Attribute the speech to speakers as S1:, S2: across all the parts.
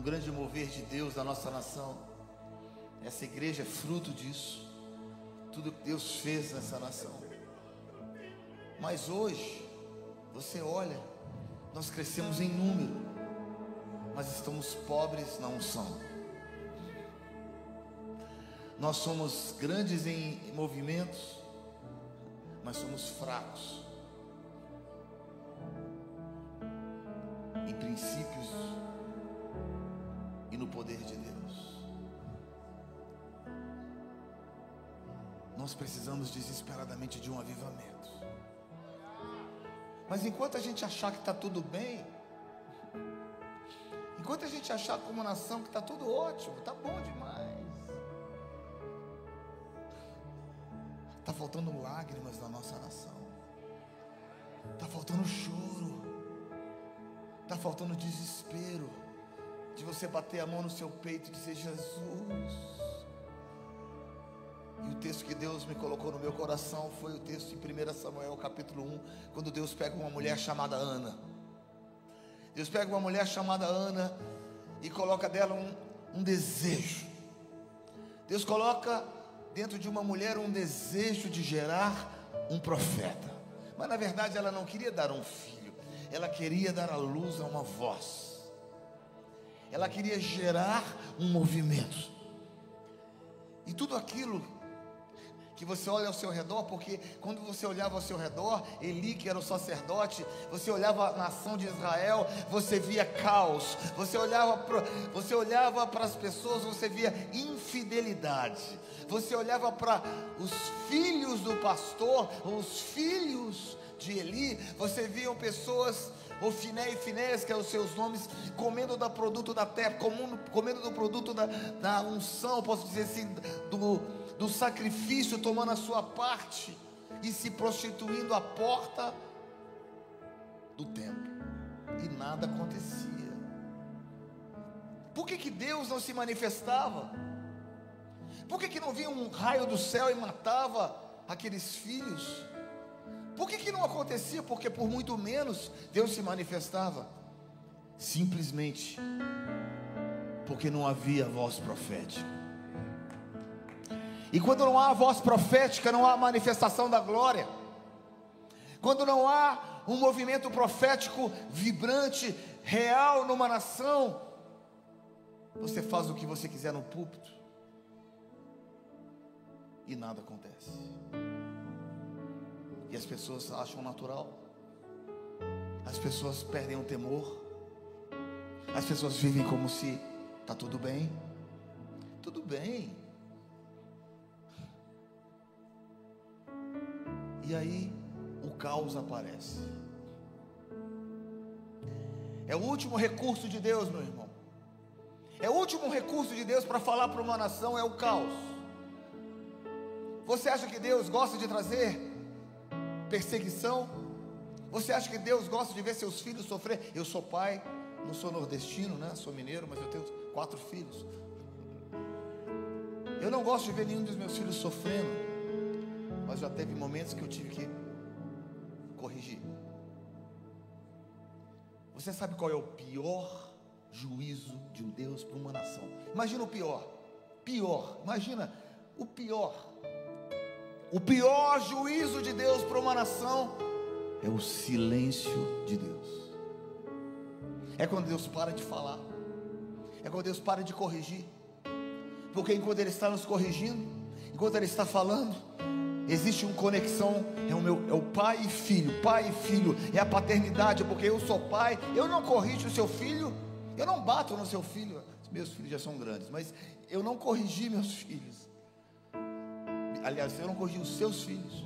S1: um grande mover de Deus na nossa nação. Essa igreja é fruto disso. Tudo que Deus fez nessa nação. Mas hoje, você olha, nós crescemos em número, mas estamos pobres na unção. Nós somos grandes em movimentos, mas somos fracos em princípios e no poder de Deus. Nós precisamos desesperadamente de um avivamento. Mas enquanto a gente achar que está tudo bem, enquanto a gente achar como nação que está tudo ótimo, está bom demais, está faltando lágrimas na nossa nação, está faltando choro, está faltando desespero, de você bater a mão no seu peito e dizer: Jesus. E o texto que Deus me colocou no meu coração foi o texto de 1 Samuel capítulo 1, quando Deus pega uma mulher chamada Ana. Deus pega uma mulher chamada Ana e coloca dela um desejo. Deus coloca dentro de uma mulher um desejo de gerar um profeta. Mas na verdade ela não queria dar um filho, ela queria dar à luz a uma voz. Ela queria gerar um movimento. E tudo aquilo que você olha ao seu redor, porque quando você olhava ao seu redor, Eli, que era o sacerdote, você olhava a nação de Israel, você via caos, você olhava para as pessoas, você via infidelidade, você olhava para os filhos do pastor, os filhos de Eli, você via pessoas, Ofiné e Finéias, que eram os seus nomes, comendo do produto da terra, comendo do produto da unção, posso dizer assim, do sacrifício, tomando a sua parte e se prostituindo à porta do templo, e nada acontecia. Por que Deus não se manifestava? Por que não vinha um raio do céu e matava aqueles filhos? Por que não acontecia? Porque por muito menos Deus se manifestava. Simplesmente porque não havia voz profética. E quando não há voz profética, não há manifestação da glória. Quando não há um movimento profético vibrante, real numa nação, você faz o que você quiser no púlpito e nada acontece. E as pessoas acham natural. As pessoas perdem o temor. As pessoas vivem como se está tudo bem. Tudo bem. E aí o caos aparece. É o último recurso de Deus, meu irmão. É o último recurso de Deus para falar para uma nação, é o caos. Você acha que Deus gosta de trazer perseguição? Você acha que Deus gosta de ver seus filhos sofrer? Eu sou pai, não sou nordestino, né? Sou mineiro, mas eu tenho 4 filhos. Eu não gosto de ver nenhum dos meus filhos sofrendo, mas já teve momentos que eu tive que corrigir. Você sabe qual é o pior juízo de um Deus para uma nação? Imagina o pior. Imagina o pior. O pior juízo de Deus para uma nação é o silêncio de Deus. É quando Deus para de falar. É quando Deus para de corrigir. Porque enquanto Ele está nos corrigindo, enquanto Ele está falando, existe uma conexão, é o pai e filho, é a paternidade, porque eu sou pai, eu não corrijo o seu filho, eu não bato no seu filho, meus filhos já são grandes, mas eu não corrigi meus filhos, aliás, eu não corrigi os seus filhos,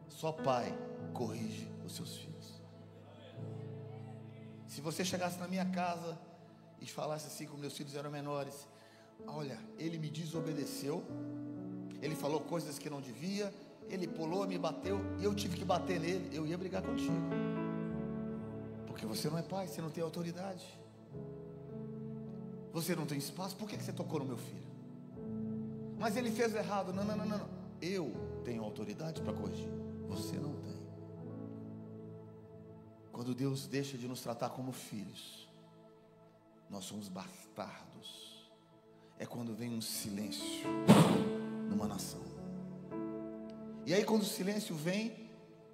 S1: só pai corrige os seus filhos. Se você chegasse na minha casa e falasse assim, como meus filhos eram menores: olha, ele me desobedeceu, ele falou coisas que não devia, ele pulou, me bateu, e eu tive que bater nele, eu ia brigar contigo, porque você não é pai, você não tem autoridade, você não tem espaço. Por que você tocou no meu filho? Mas ele fez errado. Não, eu tenho autoridade para corrigir, você não tem. Quando Deus deixa de nos tratar como filhos, nós somos bastardos. É quando vem um silêncio numa nação. E aí quando o silêncio vem,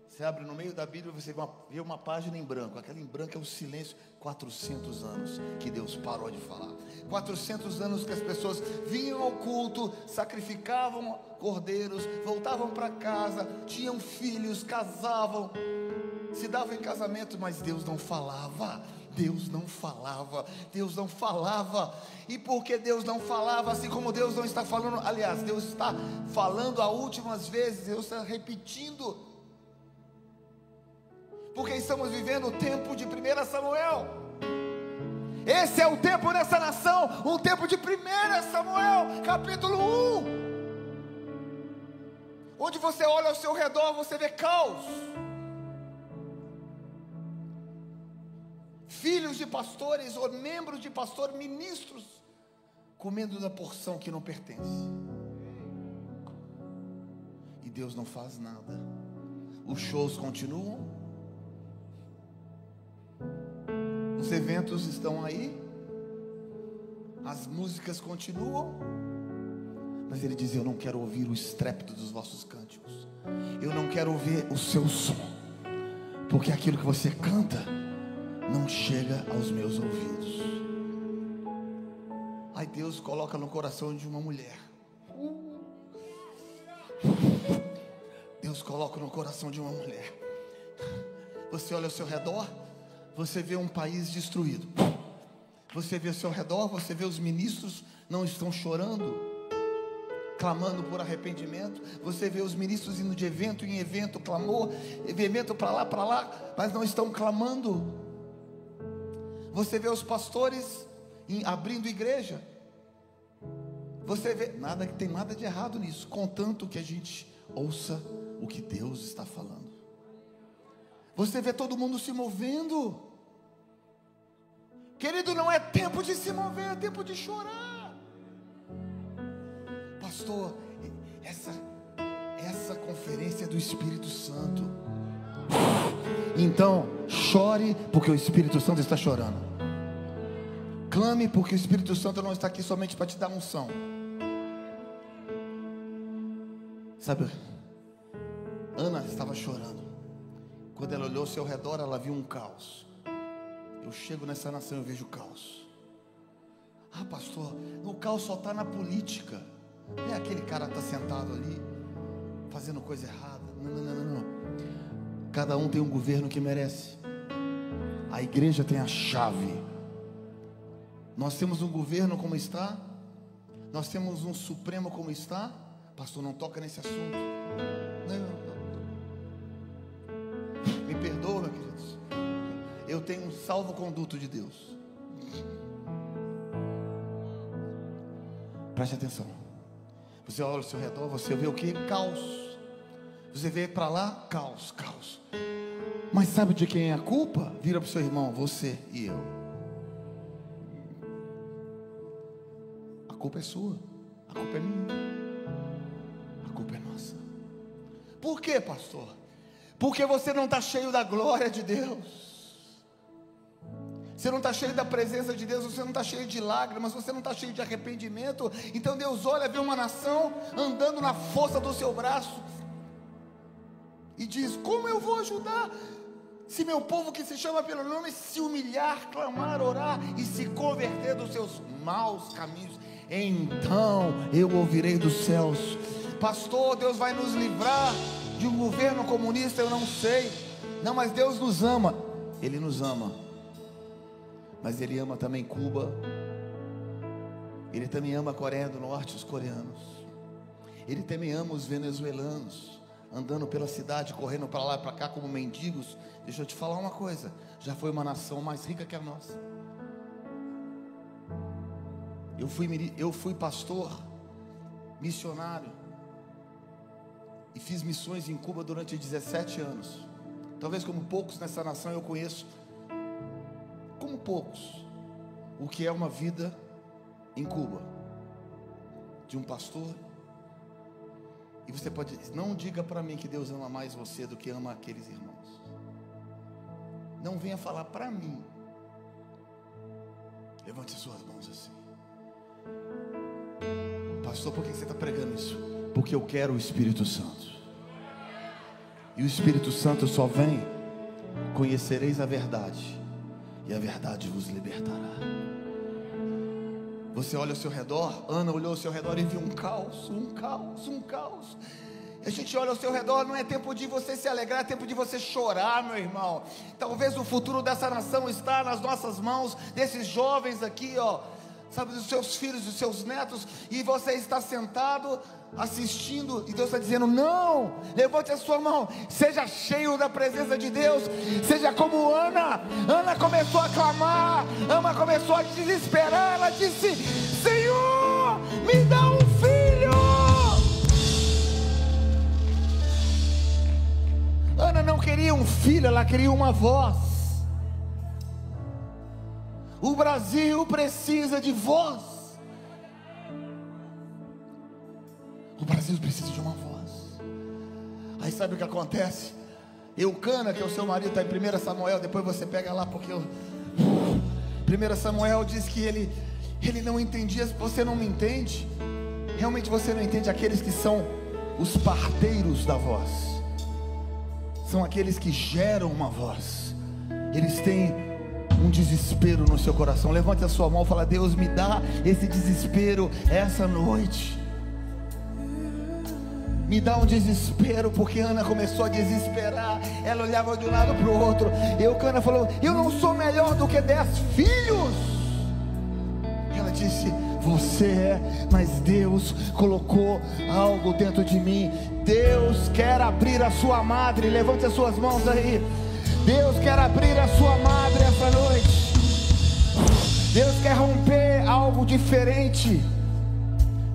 S1: você abre no meio da Bíblia, você vê uma página em branco. Aquela em branco é o silêncio. 400 anos que Deus parou de falar. 400 anos que as pessoas vinham ao culto, sacrificavam cordeiros, voltavam para casa, tinham filhos, casavam, se davam em casamento, mas Deus não falava. Deus não falava, Deus não falava. E porque Deus não falava, assim como Deus não está falando, aliás, Deus está falando as últimas vezes, Deus está repetindo. Porque estamos vivendo o tempo de 1 Samuel. Esse é o tempo dessa nação, um tempo de 1 Samuel, capítulo 1. Onde você olha ao seu redor, você vê caos. Filhos de pastores, ou membros de pastor, ministros, comendo da porção que não pertence. E Deus não faz nada. Os shows continuam. Os eventos estão aí, as músicas continuam, mas ele diz: eu não quero ouvir o estrépito dos vossos cânticos, eu não quero ouvir o seu som, porque aquilo que você canta não chega aos meus ouvidos. Aí Deus coloca no coração de uma mulher, Deus coloca no coração de uma mulher. Você olha ao seu redor, você vê um país destruído. Você vê ao seu redor, você vê os ministros não estão chorando, clamando por arrependimento. Você vê os ministros indo de evento em evento, clamor, evento para lá, mas não estão clamando. Você vê os pastores abrindo igreja. Você vê, tem nada de errado nisso, contanto que a gente ouça o que Deus está falando. Você vê todo mundo se movendo. Querido, não é tempo de se mover, é tempo de chorar. Pastor, essa conferência é do Espírito Santo. Então, chore porque o Espírito Santo está chorando. Clame porque o Espírito Santo não está aqui somente para te dar unção. Sabe, Ana estava chorando. Quando ela olhou ao seu redor, ela viu um caos. Eu chego nessa nação e eu vejo caos. Ah, pastor, o caos só está na política. É aquele cara que está sentado ali, fazendo coisa errada. Não. Cada um tem um governo que merece. A igreja tem a chave. Nós temos um governo como está. Nós temos um supremo como está. Pastor, não toca nesse assunto. Não. Me perdoa, meu queridos. Eu tenho um salvo-conduto de Deus. Preste atenção. Você olha ao seu redor, você vê o que? Caos. Você vê para lá, caos. Mas sabe de quem é a culpa? Vira para o seu irmão, você e eu. A culpa é sua, a culpa é minha, a culpa é nossa. Por quê, pastor? Porque você não está cheio da glória de Deus. Você não está cheio da presença de Deus, você não está cheio de lágrimas, você não está cheio de arrependimento. Então Deus olha, vê uma nação andando na força do seu braço e diz: como eu vou ajudar? Se meu povo que se chama pelo nome se humilhar, clamar, orar e se converter dos seus maus caminhos, então eu ouvirei dos céus. Pastor, Deus vai nos livrar de um governo comunista? Eu não sei. Não, mas Deus nos ama. Ele nos ama. Mas Ele ama também Cuba. Ele também ama a Coreia do Norte, os coreanos. Ele também ama os venezuelanos, andando pela cidade, correndo para lá e para cá como mendigos. Deixa eu te falar uma coisa: já foi uma nação mais rica que a nossa. Eu fui pastor, missionário, e fiz missões em Cuba durante 17 anos. Talvez como poucos nessa nação eu conheço, como poucos, o que é uma vida em Cuba, de um pastor. E você pode dizer: não diga para mim que Deus ama mais você do que ama aqueles irmãos. Não venha falar para mim. Levante as suas mãos assim. Pastor, por que você está pregando isso? Porque eu quero o Espírito Santo. E o Espírito Santo só vem: conhecereis a verdade, e a verdade vos libertará. Você olha ao seu redor. Ana olhou ao seu redor e viu um caos, um caos, um caos. A gente olha ao seu redor, não é tempo de você se alegrar, é tempo de você chorar, meu irmão. Talvez o futuro dessa nação está nas nossas mãos, desses jovens aqui, ó, sabe, dos seus filhos, dos seus netos, e você está sentado assistindo, e Deus está dizendo: não, levante a sua mão, seja cheio da presença de Deus, seja como Ana. Ana começou a clamar, Ana começou a desesperar, ela disse: Senhor, me dá um filho. Ana não queria um filho, ela queria uma voz. O Brasil precisa de voz. O Brasil precisa de uma voz. Aí sabe o que acontece? Eucana, que é o seu marido, está em 1 Samuel, depois você pega lá, porque 1 Samuel diz que ele não entendia. Você não me entende? Realmente você não entende aqueles que são os parteiros da voz. São aqueles que geram uma voz. Eles têm um desespero no seu coração. Levante a sua mão e fala: Deus, me dá esse desespero essa noite. Me dá um desespero, porque Ana começou a desesperar. Ela olhava de um lado para o outro. Eucana falou: eu não sou melhor do que 10 filhos. Ela disse: você é, mas Deus colocou algo dentro de mim. Deus quer abrir a sua madre. Levante as suas mãos aí. Deus quer abrir a sua madre essa noite. Deus quer romper algo diferente.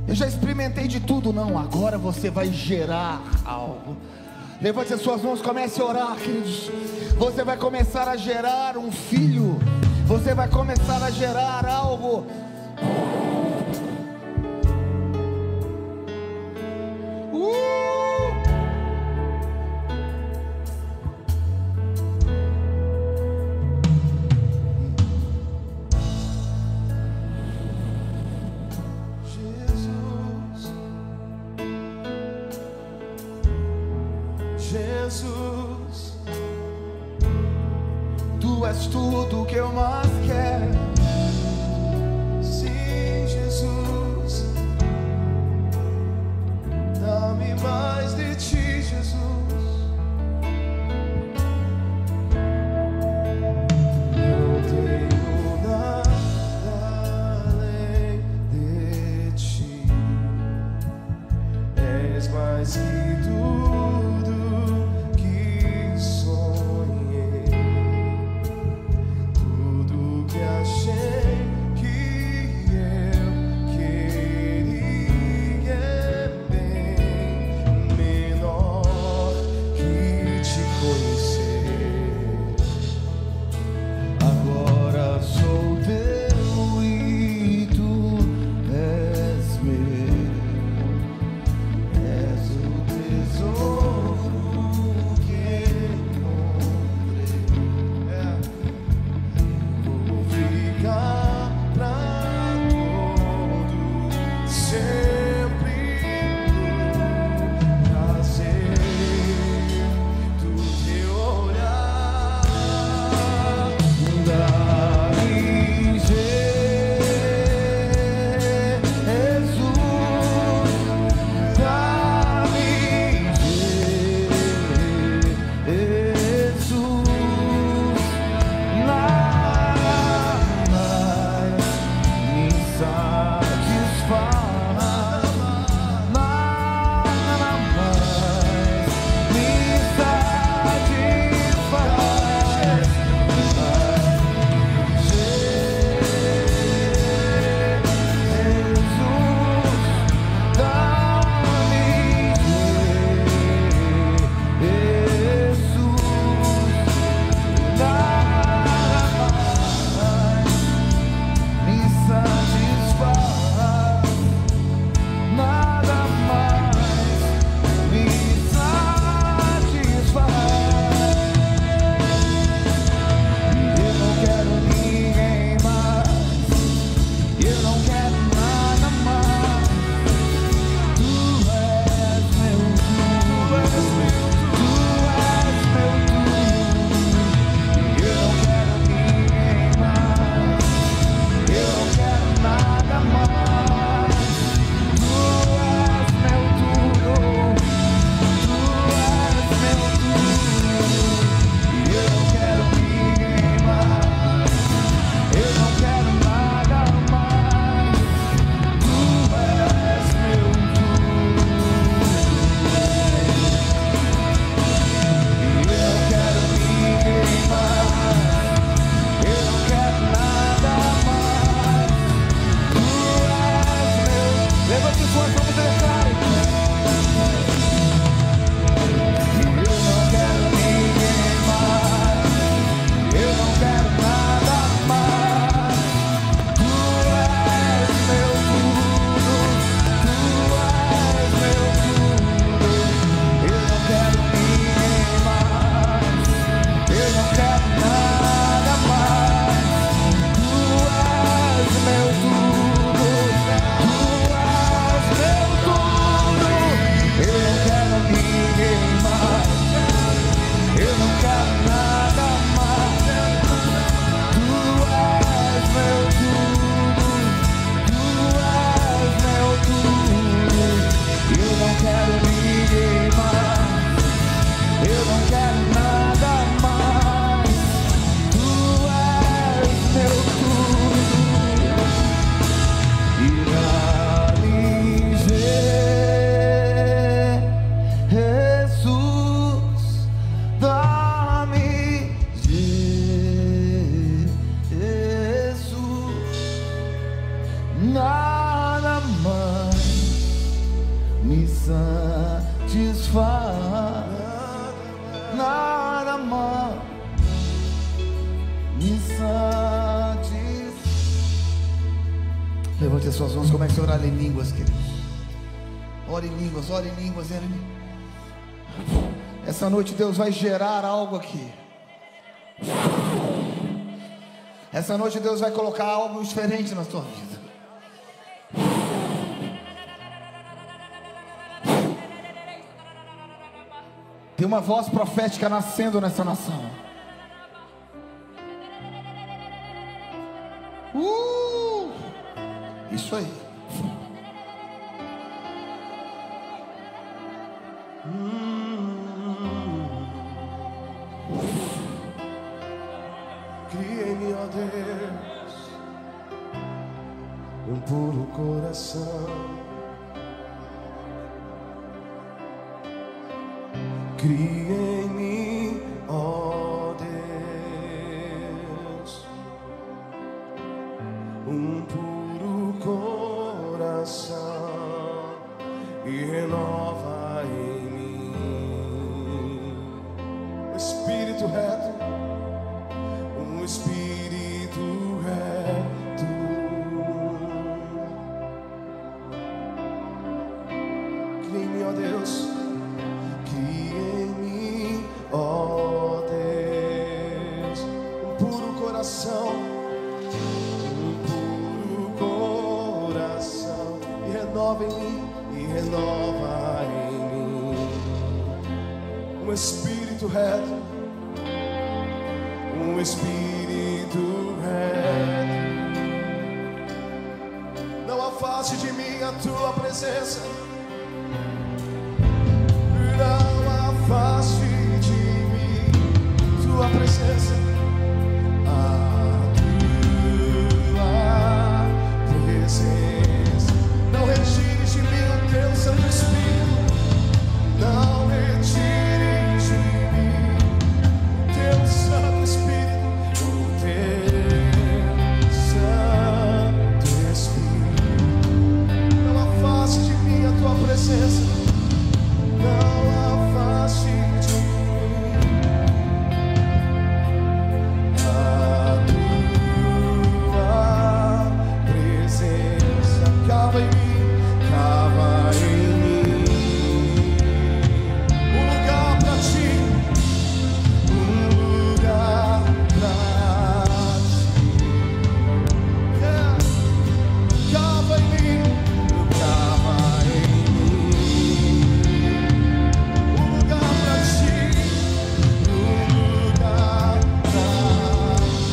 S1: Eu já experimentei de tudo. Não, agora você vai gerar algo. Levante as suas mãos, comece a orar, queridos. Você vai começar a gerar um filho. Você vai começar a gerar algo. Jesus, Tu és tudo que eu mais quero. Sim, Jesus, dá-me mais de Ti, Jesus. Não tenho nada além de Ti. És mais que tudo que sonhei, tudo que nada mais me satisfaz, nada mais me satisfaz. Levante as suas mãos, comece a orar em línguas, queridos. Ore em línguas, ore em línguas, ore em línguas. Essa noite Deus vai gerar algo aqui. Essa noite Deus vai colocar algo diferente na sua vida. Tem uma voz profética nascendo nessa nação. Isso aí.
S2: Cria em mim, ó Deus, um puro coração. Cria em mim, ó Deus, um puro coração e renova em mim um espírito reto, um espírito reto. Cria em mim, ó Deus, cria em mim, ó Deus, um puro coração, um puro coração, e renova em mim, e renova em mim um espírito reto, um espírito reto. Não afaste de mim a tua presença, não afaste de mim tua presença, a tua presença. Não retires de mim o teu Santo Espírito, não retires de mim o teu Santo Espírito, o teu Santo Espírito. Não afaste de mim a tua presença, não afaste de mim a tua presença. Cava em mim, cava em mim um lugar pra ti, um lugar pra ti. Yeah. Cava em mim, cava em mim um lugar pra ti, um lugar pra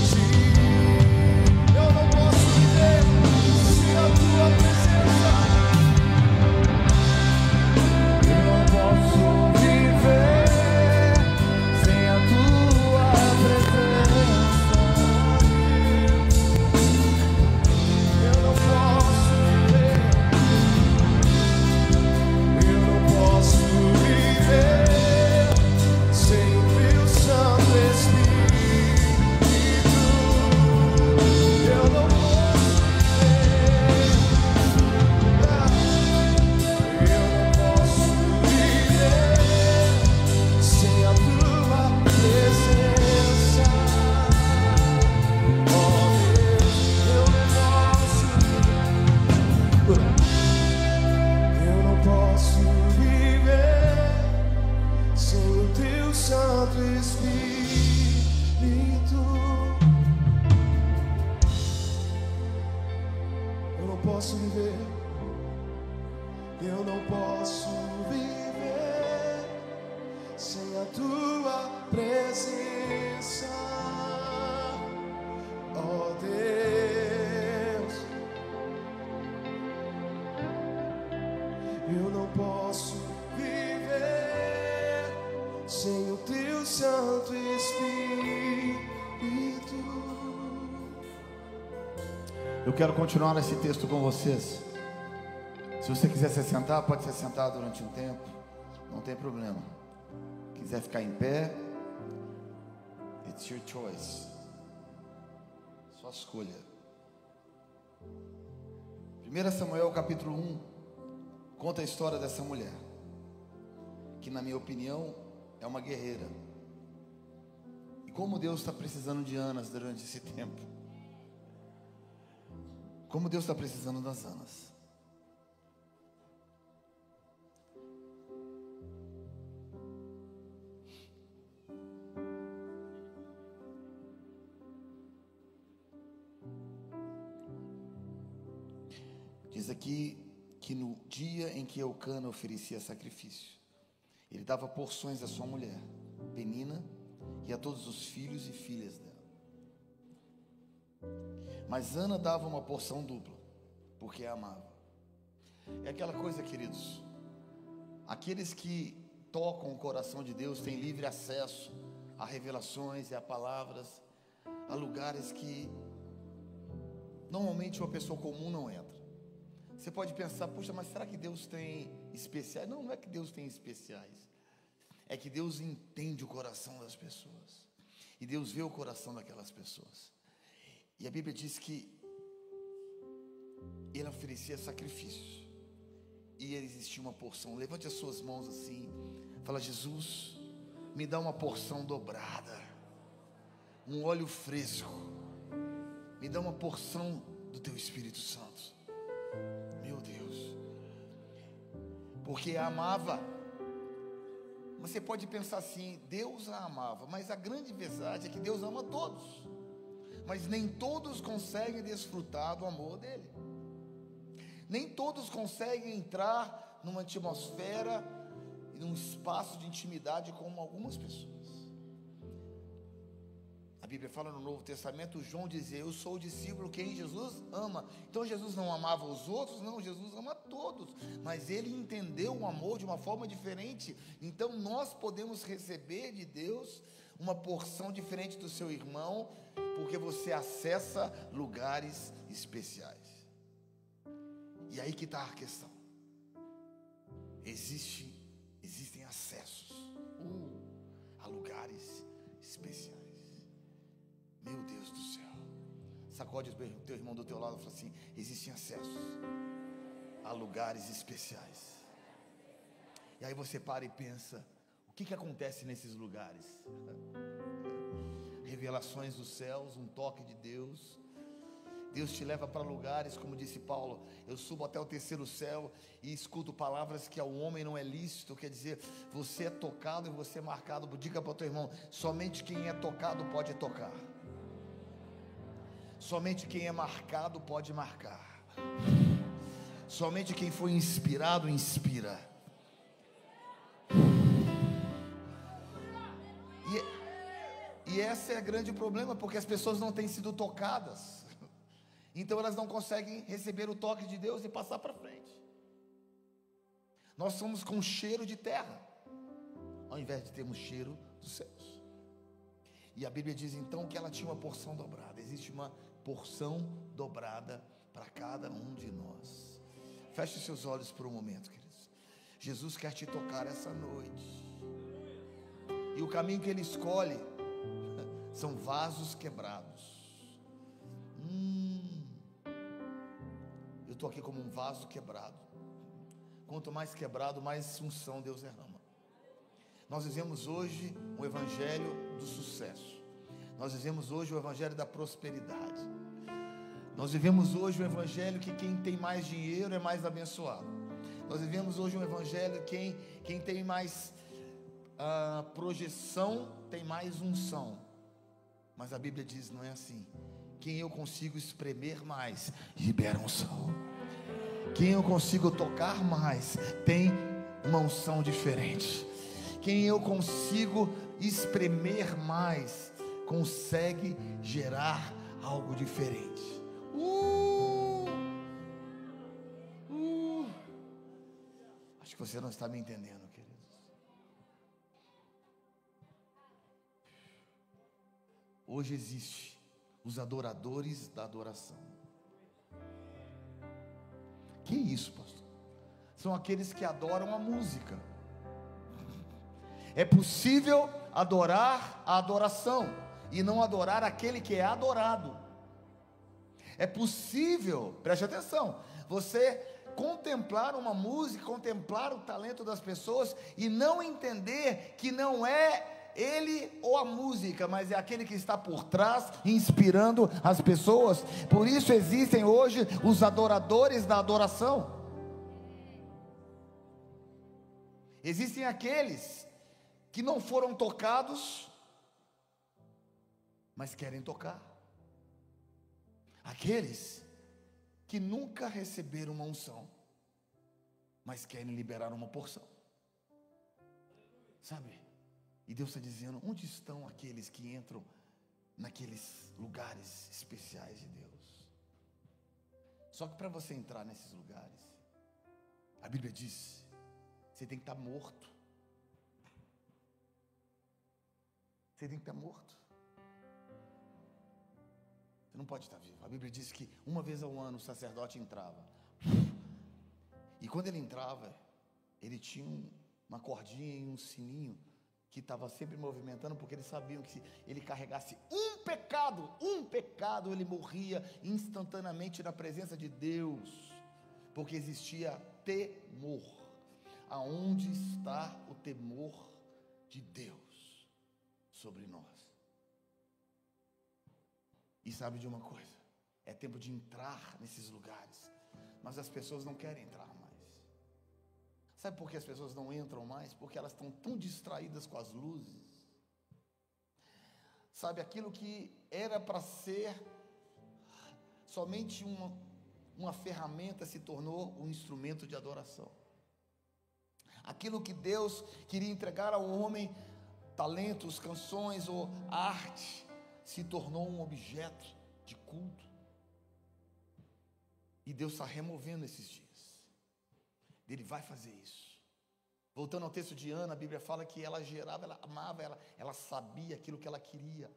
S2: ti. Eu não posso viver sem a tua presença. Eu não posso viver sem a tua presença. Eu não posso viver. Eu não posso viver sem o teu Santo Espírito. Eu não posso viver. Eu não posso viver sem a tua presença. Oh Deus, eu não posso viver. Eu não posso viver sem o teu Santo Espírito. Eu não posso viver. Eu não posso viver sem a tua presença. Oh Deus, eu não posso viver sem o teu Santo Espírito.
S1: Eu quero continuar esse texto com vocês. Se você quiser se sentar, pode se sentar durante um tempo, não tem problema. Quiser ficar em pé, it's your choice, sua escolha. 1 Samuel capítulo 1 conta a história dessa mulher, que na minha opinião é uma guerreira. E como Deus está precisando de Anas durante esse tempo. Como Deus está precisando das Anas. Diz aqui que no dia em que Eucana oferecia sacrifício, ele dava porções à sua mulher, Penina, e a todos os filhos e filhas dela. Mas Ana dava uma porção dupla, porque a amava. É aquela coisa, queridos, aqueles que tocam o coração de Deus têm livre acesso a revelações e a palavras, a lugares que normalmente uma pessoa comum não entra. Você pode pensar, puxa, mas será que Deus tem especiais? Não, não é que Deus tem especiais. É que Deus entende o coração das pessoas. E Deus vê o coração daquelas pessoas. E a Bíblia diz que ele oferecia sacrifícios. E existia uma porção. Levante as suas mãos assim. Fala, Jesus, me dá uma porção dobrada. Um óleo fresco. Me dá uma porção do teu Espírito Santo. Meu Deus. Porque a amava. Você pode pensar assim, Deus a amava, mas a grande verdade é que Deus ama todos, mas nem todos conseguem desfrutar do amor dele, nem todos conseguem entrar numa atmosfera e num espaço de intimidade como algumas pessoas. A Bíblia fala no Novo Testamento, João dizia, eu sou o discípulo quem Jesus ama. Então Jesus não amava os outros? Não, Jesus ama todos, mas ele entendeu o amor de uma forma diferente. Então nós podemos receber de Deus uma porção diferente do seu irmão, porque você acessa lugares especiais. E aí que está a questão. Existem acessos a lugares especiais. Meu Deus do céu. Sacode o teu irmão do teu lado e fala assim, existem acessos a lugares especiais. E aí você para e pensa, o que acontece nesses lugares? Revelações dos céus, um toque de Deus. Deus te leva para lugares, como disse Paulo, eu subo até o terceiro céu e escuto palavras que ao homem não é lícito. Quer dizer, você é tocado e você é marcado. Diga para o teu irmão, somente quem é tocado pode tocar. Somente quem é marcado pode marcar. Somente quem foi inspirado, inspira. E esse é o grande problema, porque as pessoas não têm sido tocadas. Então elas não conseguem receber o toque de Deus e passar para frente. Nós somos com cheiro de terra, ao invés de termos cheiro dos céus. E a Bíblia diz então que ela tinha uma porção dobrada. Existe uma porção dobrada para cada um de nós. Feche os seus olhos por um momento, queridos. Jesus quer te tocar essa noite. E o caminho que Ele escolhe são vasos quebrados. Eu estou aqui como um vaso quebrado. Quanto mais quebrado, mais unção Deus derrama. Nós vivemos hoje um evangelho do sucesso. Nós vivemos hoje o evangelho da prosperidade. Nós vivemos hoje o evangelho que quem tem mais dinheiro é mais abençoado. Nós vivemos hoje um evangelho que quem tem mais projeção tem mais unção. Mas a Bíblia diz, não é assim. Quem eu consigo espremer mais, libera unção. Quem eu consigo tocar mais, tem uma unção diferente. Quem eu consigo espremer mais, consegue gerar algo diferente. Acho que você não está me entendendo, queridos. Hoje existe os adoradores da adoração. Que isso, pastor? São aqueles que adoram a música. É possível adorar a adoração e não adorar aquele que é adorado. É possível, preste atenção, você contemplar uma música, contemplar o talento das pessoas e não entender que não é ele ou a música, mas é aquele que está por trás, inspirando as pessoas. Por isso existem hoje os adoradores da adoração. Existem aqueles que não foram tocados, mas querem tocar. Aqueles que nunca receberam uma unção, mas querem liberar uma porção. Sabe? E Deus está dizendo: onde estão aqueles que entram naqueles lugares especiais de Deus? Só que para você entrar nesses lugares, a Bíblia diz, você tem que estar morto. Você tem que estar morto. Você não pode estar vivo. A Bíblia diz que uma vez ao ano o sacerdote entrava. E quando ele entrava, ele tinha uma cordinha e um sininho que estava sempre movimentando, porque eles sabiam que se ele carregasse um pecado, ele morria instantaneamente na presença de Deus, porque existia temor. Aonde está o temor de Deus sobre nós? E sabe de uma coisa? É tempo de entrar nesses lugares, mas as pessoas não querem entrar mais. Sabe por que as pessoas não entram mais? Porque elas estão tão distraídas com as luzes. Sabe, aquilo que era para ser somente uma ferramenta se tornou um instrumento de adoração. Aquilo que Deus queria entregar ao homem, talentos, canções ou arte, se tornou um objeto de culto. E Deus está removendo esses dias. Ele vai fazer isso. Voltando ao texto de Ana, a Bíblia fala que ela gerava, ela amava, ela sabia aquilo que ela queria.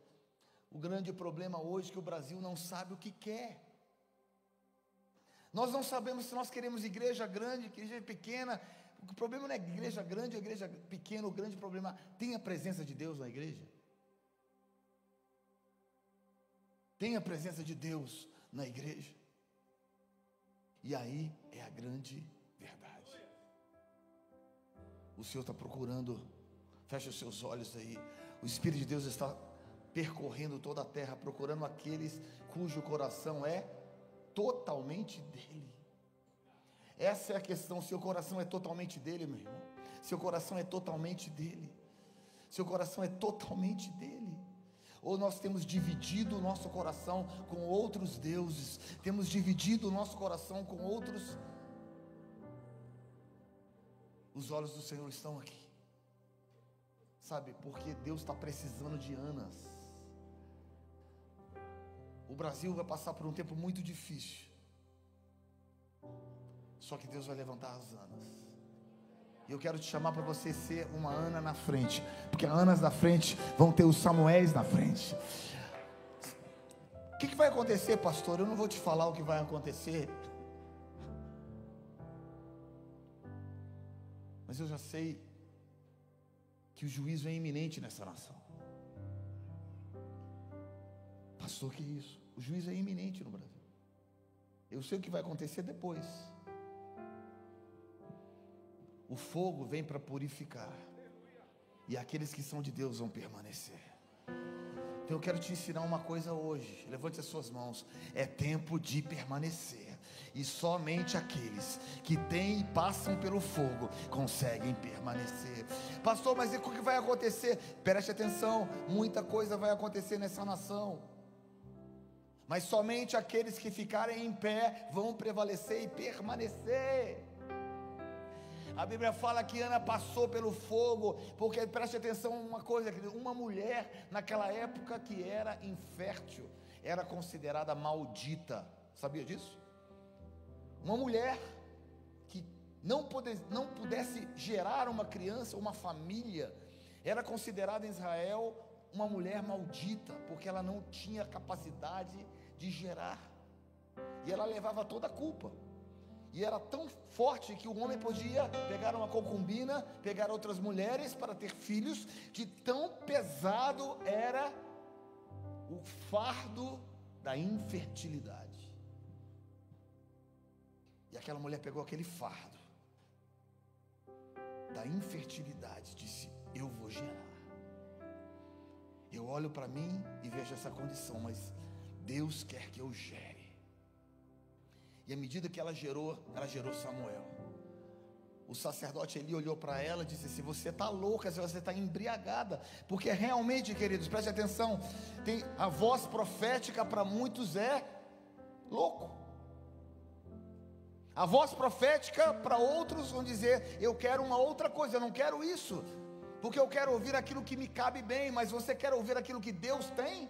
S1: O grande problema hoje é que o Brasil não sabe o que quer. Nós não sabemos se nós queremos igreja grande, igreja pequena. O problema não é igreja grande ou igreja pequena. O grande problema, tem a presença de Deus na igreja? Tem a presença de Deus na igreja? E aí é a grande verdade. O Senhor está procurando, fecha os seus olhos aí. O Espírito de Deus está percorrendo toda a terra, procurando aqueles cujo coração é totalmente dele. Essa é a questão. Seu coração é totalmente dele, meu irmão. Seu coração é totalmente dele. Seu coração é totalmente dele. Ou nós temos dividido o nosso coração com outros deuses, temos dividido o nosso coração com outros. Os olhos do Senhor estão aqui, sabe, porque Deus está precisando de Anas. O Brasil vai passar por um tempo muito difícil, só que Deus vai levantar as Anas. E eu quero te chamar para você ser uma Ana na frente, porque Anas na frente vão ter os Samuéis na frente. O que vai acontecer, pastor? Eu não vou te falar o que vai acontecer, mas eu já sei que o juízo é iminente nessa nação. Pastor, que isso? O juízo é iminente no Brasil. Eu sei o que vai acontecer depois. O fogo vem para purificar, e aqueles que são de Deus vão permanecer. Então eu quero te ensinar uma coisa hoje. Levante as suas mãos. É tempo de permanecer, e somente aqueles que têm e passam pelo fogo conseguem permanecer. Pastor, mas e o que vai acontecer? Preste atenção, muita coisa vai acontecer nessa nação, mas somente aqueles que ficarem em pé vão prevalecer e permanecer. A Bíblia fala que Ana passou pelo fogo, porque preste atenção uma coisa, uma mulher naquela época que era infértil, era considerada maldita. Sabia disso? Uma mulher que não pudesse gerar uma criança, uma família, era considerada em Israel uma mulher maldita, porque ela não tinha capacidade de gerar, e ela levava toda a culpa. E era tão forte que o homem podia pegar uma concubina, pegar outras mulheres para ter filhos, de tão pesado era o fardo da infertilidade. aquela mulher pegou aquele fardo da infertilidade e disse: eu vou gerar. Eu olho para mim e vejo essa condição, mas Deus quer que eu gere. E à medida que ela gerou Samuel. O sacerdote Eli olhou para ela e disse assim: você está louca, você está embriagada. Porque realmente, queridos, preste atenção, a voz profética para muitos é louco. A voz profética para outros vão dizer: eu quero uma outra coisa, eu não quero isso, porque eu quero ouvir aquilo que me cabe bem. Mas você quer ouvir aquilo que Deus tem?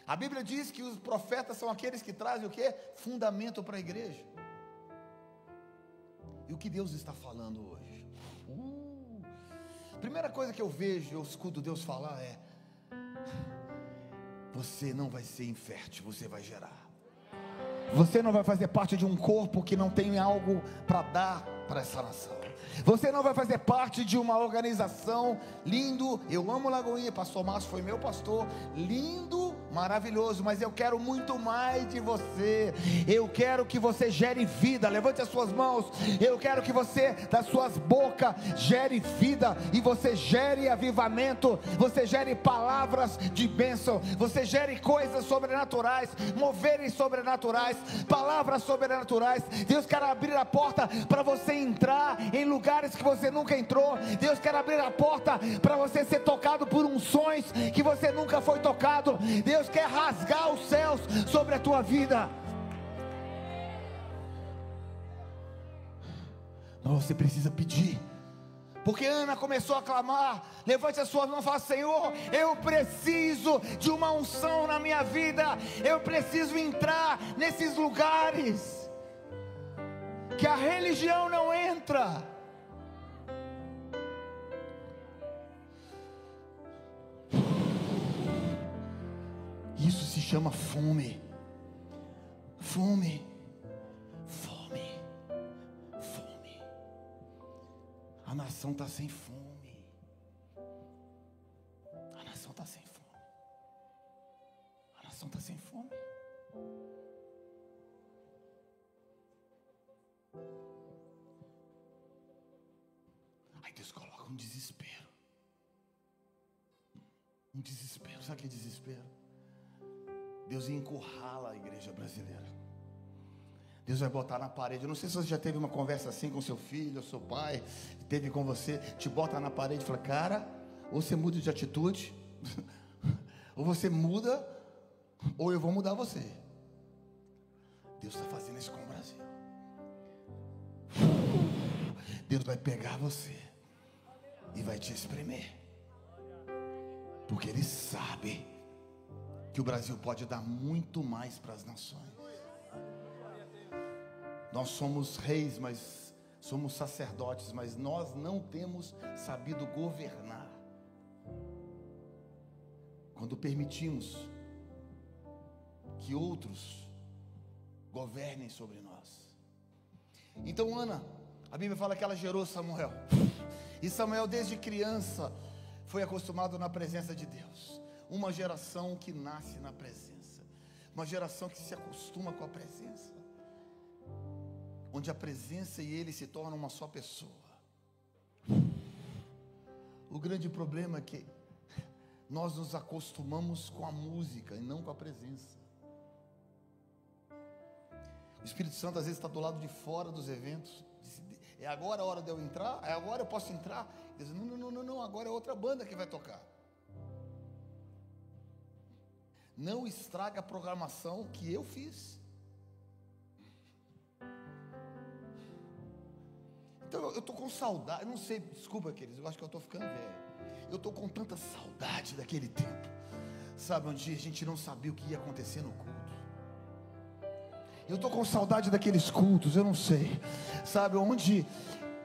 S1: A Bíblia diz que os profetas são aqueles que trazem o quê? Fundamento para a igreja. E o que Deus está falando hoje? Primeira coisa que eu vejo, eu escuto Deus falar é: você não vai ser infértil, você vai gerar. Você não vai fazer parte de um corpo que não tem algo para dar para essa nação. Você não vai fazer parte de uma organização lindo. Eu amo Lagoinha, pastor Márcio foi meu pastor, lindo, maravilhoso, mas eu quero muito mais de você. Eu quero que você gere vida. Levante as suas mãos. Eu quero que você, das suas bocas, gere vida, e você gere avivamento, você gere palavras de bênção, você gere coisas sobrenaturais, moveres sobrenaturais, palavras sobrenaturais. Deus quer abrir a porta para você entrar em lugares que você nunca entrou. Deus quer abrir a porta para você ser tocado por unções que você nunca foi tocado. Deus quer rasgar os céus sobre a tua vida. Mas você precisa pedir. Porque Ana começou a clamar. Levante as suas mãos e fala: Senhor, eu preciso de uma unção na minha vida. Eu preciso entrar nesses lugares que a religião não entra. Isso se chama fome. Fome. Fome. Fome. A nação está sem fome. A nação está sem fome. A nação está sem fome. Aí Deus coloca um desespero. Um desespero. Sabe o que é desespero? Deus encurrala a igreja brasileira. Deus vai botar na parede. Eu não sei se você já teve uma conversa assim com seu filho, ou seu pai, teve com você, te bota na parede e fala: cara, ou você muda de atitude, ou você muda, ou eu vou mudar você. Deus está fazendo isso com o Brasil. Deus vai pegar você e vai te espremer, porque Ele sabe que o Brasil pode dar muito mais para as nações. Nós somos reis, mas somos sacerdotes, mas nós não temos sabido governar. Quando permitimos que outros governem sobre nós. Então Ana, a Bíblia fala que ela gerou Samuel. E Samuel desde criança foi acostumado na presença de Deus. Uma geração que nasce na presença, uma geração que se acostuma com a presença, onde a presença e ele se tornam uma só pessoa. O grande problema é que nós nos acostumamos com a música e não com a presença. O Espírito Santo às vezes está do lado de fora dos eventos. É agora a hora de eu entrar? É agora eu posso entrar? Ele diz: não, agora é outra banda que vai tocar. Não estraga a programação que eu fiz. Então eu estou com saudade, não sei, desculpa queridos, eu acho que eu estou ficando velho. Eu estou com tanta saudade daquele tempo, sabe, onde a gente não sabia o que ia acontecer no culto. Eu estou com saudade daqueles cultos, eu não sei, sabe, onde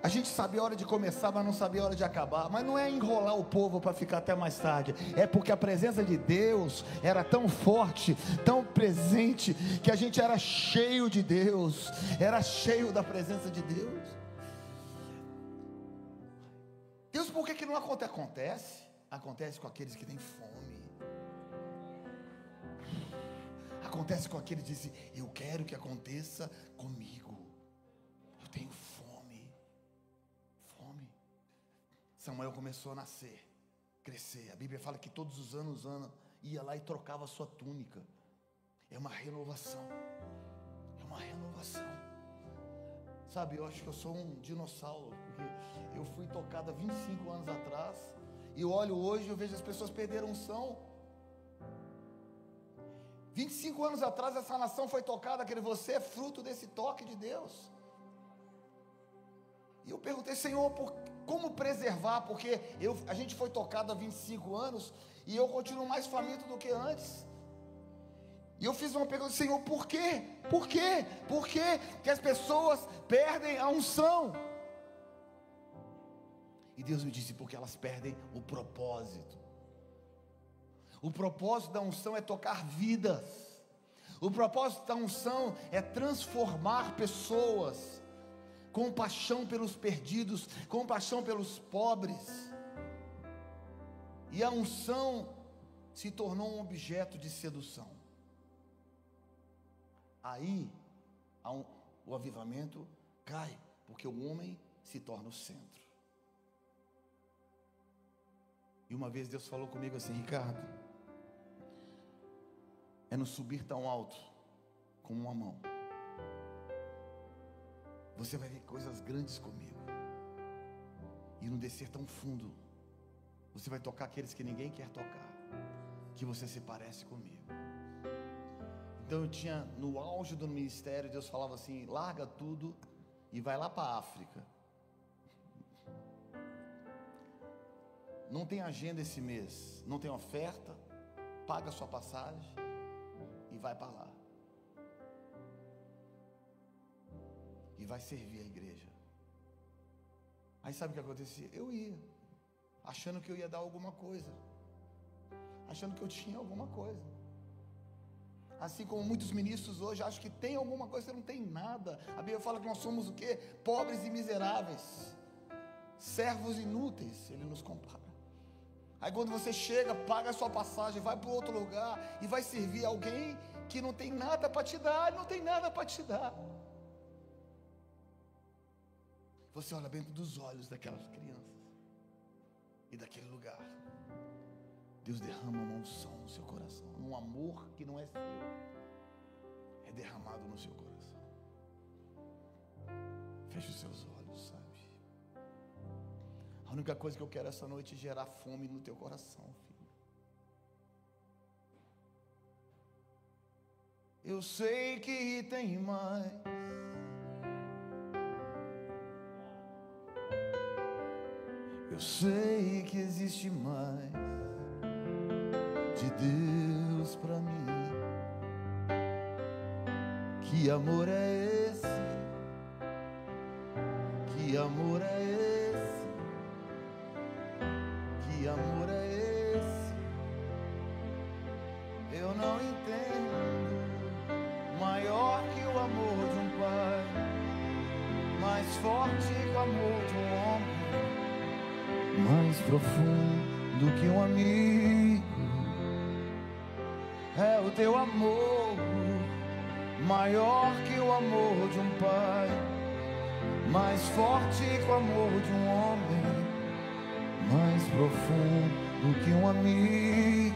S1: a gente sabia a hora de começar, mas não sabia a hora de acabar. Mas não é enrolar o povo para ficar até mais tarde, é porque a presença de Deus era tão forte, tão presente, que a gente era cheio de Deus, era cheio da presença de Deus. Deus, por que não acontece? Acontece com aqueles que têm fome. acontece com aquele que disse: eu quero que aconteça comigo. Eu tenho fome. Fome. Samuel começou a nascer, crescer. A Bíblia fala que todos os anos Ana ia lá e trocava a sua túnica. É uma renovação. É uma renovação. Sabe, eu acho que eu sou um dinossauro, porque eu fui tocado há 25 anos atrás, e eu olho hoje e eu vejo as pessoas perderam unção. 25 anos atrás essa nação foi tocada, aquele você é fruto desse toque de Deus. E eu perguntei: Senhor, como preservar? Porque a gente foi tocado há 25 anos e eu continuo mais faminto do que antes. E eu fiz uma pergunta: Senhor, por quê? Por quê? Por quê que as pessoas perdem a unção? E Deus me disse: porque elas perdem o propósito. O propósito da unção é tocar vidas. O propósito da unção é transformar pessoas, compaixão pelos perdidos, compaixão pelos pobres. E a unção se tornou um objeto de sedução. Aí o avivamento cai, porque o homem se torna o centro. E uma vez Deus falou comigo assim: Ricardo, é no subir tão alto com uma mão, você vai ver coisas grandes comigo, e no descer tão fundo, você vai tocar aqueles que ninguém quer tocar, que você se parece comigo. Então eu tinha, no auge do ministério, Deus falava assim: larga tudo e vai lá para a África. Não tem agenda esse mês, não tem oferta, paga a sua passagem e vai para lá. E vai servir a igreja. Aí sabe o que acontecia? Eu ia, achando que eu ia dar alguma coisa, achando que eu tinha alguma coisa. Assim como muitos ministros hoje acham que tem alguma coisa, você não tem nada. A Bíblia fala que nós somos o quê? Pobres e miseráveis, servos inúteis, ele nos compara. Aí quando você chega, paga a sua passagem, vai para outro lugar e vai servir alguém que não tem nada para te dar, não tem nada para te dar. Você olha dentro dos olhos daquelas crianças e daquele lugar. Deus derrama uma unção no seu coração, um amor que não é seu, é derramado no seu coração. Feche os seus olhos, sabe? A única coisa que eu quero essa noite é gerar fome no teu coração, filho. Eu sei que tem mais. Eu sei que existe mais de Deus pra mim. Que amor é esse? Que amor é esse? Que amor é esse? Eu não entendo. Maior que o amor de um pai, mais forte que o amor de um homem, mais profundo que um amigo. É o teu amor, maior que o amor de um pai, mais forte que o amor de um homem, mais profundo que um amigo.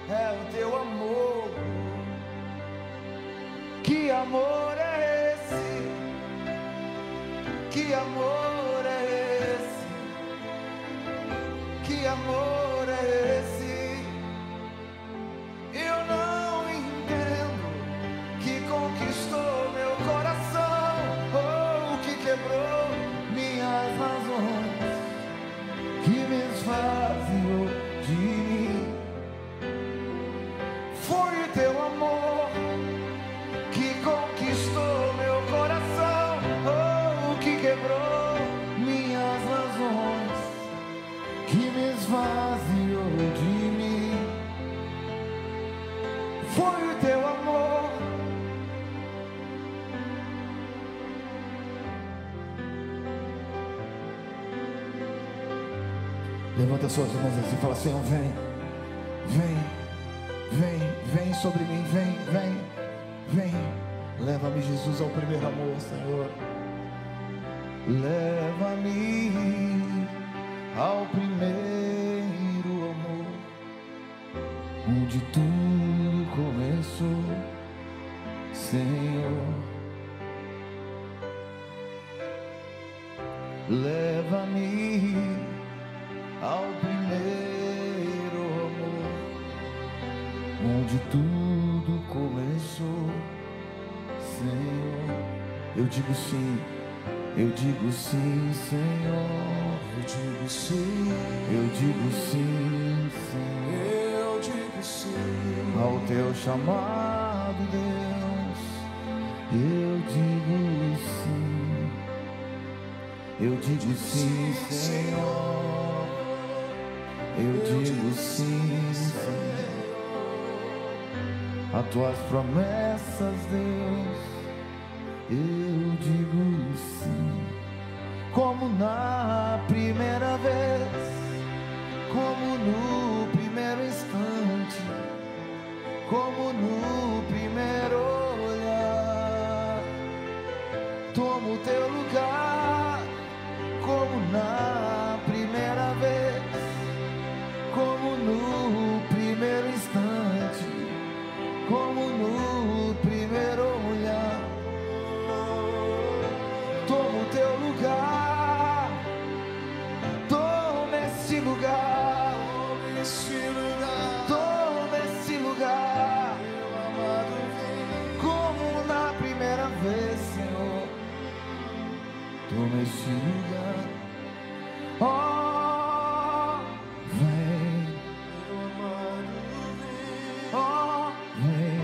S1: É o teu amor. Que amor é esse? Que amor é esse? Que amor é esse? Eu não entendo. Que conquistou meu coração, ou que quebrou minhas razões, que me esvaziou de mim. Foi o teu amor que conquistou meu coração, ou que quebrou minhas razões, que me esvaziou de mim. Foi o teu amor. Levanta suas mãos assim e fala: Senhor, vem, vem, vem, vem sobre mim. Vem, vem, vem. Leva-me, Jesus, ao primeiro amor, Senhor. Leva-me ao primeiro amor, onde tudo começou, Senhor. Leva-me ao primeiro amor, onde tudo começou, Senhor. Eu digo sim, eu digo sim, Senhor.
S2: Eu digo sim,
S1: Eu digo sim, Senhor,
S2: eu digo sim.
S1: ao teu chamado, Deus. Eu digo sim. Eu digo sim, Senhor. Eu digo sim, Senhor. A tuas promessas, Deus. Eu digo sim. Como na primeira vez, como no primeiro instante, como no primeiro olhar. Tomo o teu lugar, como na primeira vez, como no primeiro instante, como no primeiro olhar. Toma o teu lugar, toma esse lugar,
S2: Toma esse lugar,
S1: toma esse lugar,
S2: meu amado, vem.
S1: como na primeira vez, Senhor. Toma esse lugar, oh, vem,
S2: Meu amado, vem.
S1: oh, vem,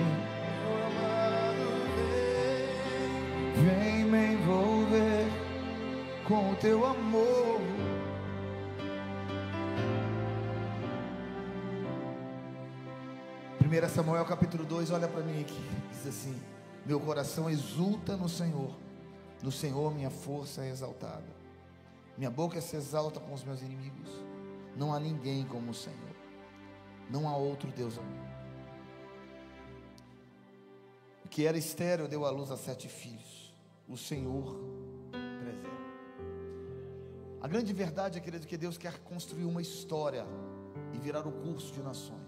S2: Meu amado, vem.
S1: vem me envolver com o teu amor. 1 Samuel capítulo 2, olha para mim aqui, diz assim: meu coração exulta no Senhor minha força é exaltada. Minha boca se exalta com os meus inimigos. Não há ninguém como o Senhor, não há outro Deus amigo. O que era estéril deu à luz a 7 filhos. O Senhor preserva. A grande verdade é, querido, que Deus quer construir uma história e virar o curso de nações.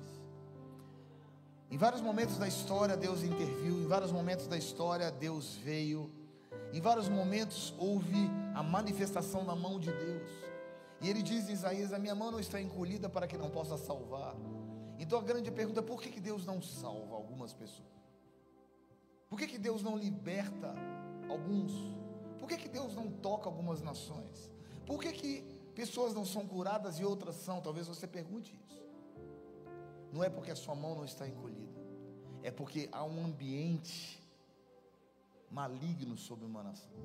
S1: Em vários momentos da história Deus interviu, em vários momentos da história Deus veio, em vários momentos houve a manifestação da mão de Deus. E ele diz em Isaías: a minha mão não está encolhida para que não possa salvar. Então a grande pergunta é: por que Deus não salva algumas pessoas? Por que Deus não liberta alguns? Por que Deus não toca algumas nações? Por que pessoas não são curadas e outras são? Talvez você pergunte isso. Não é porque a sua mão não está encolhida, é porque há um ambiente maligno sobre uma nação.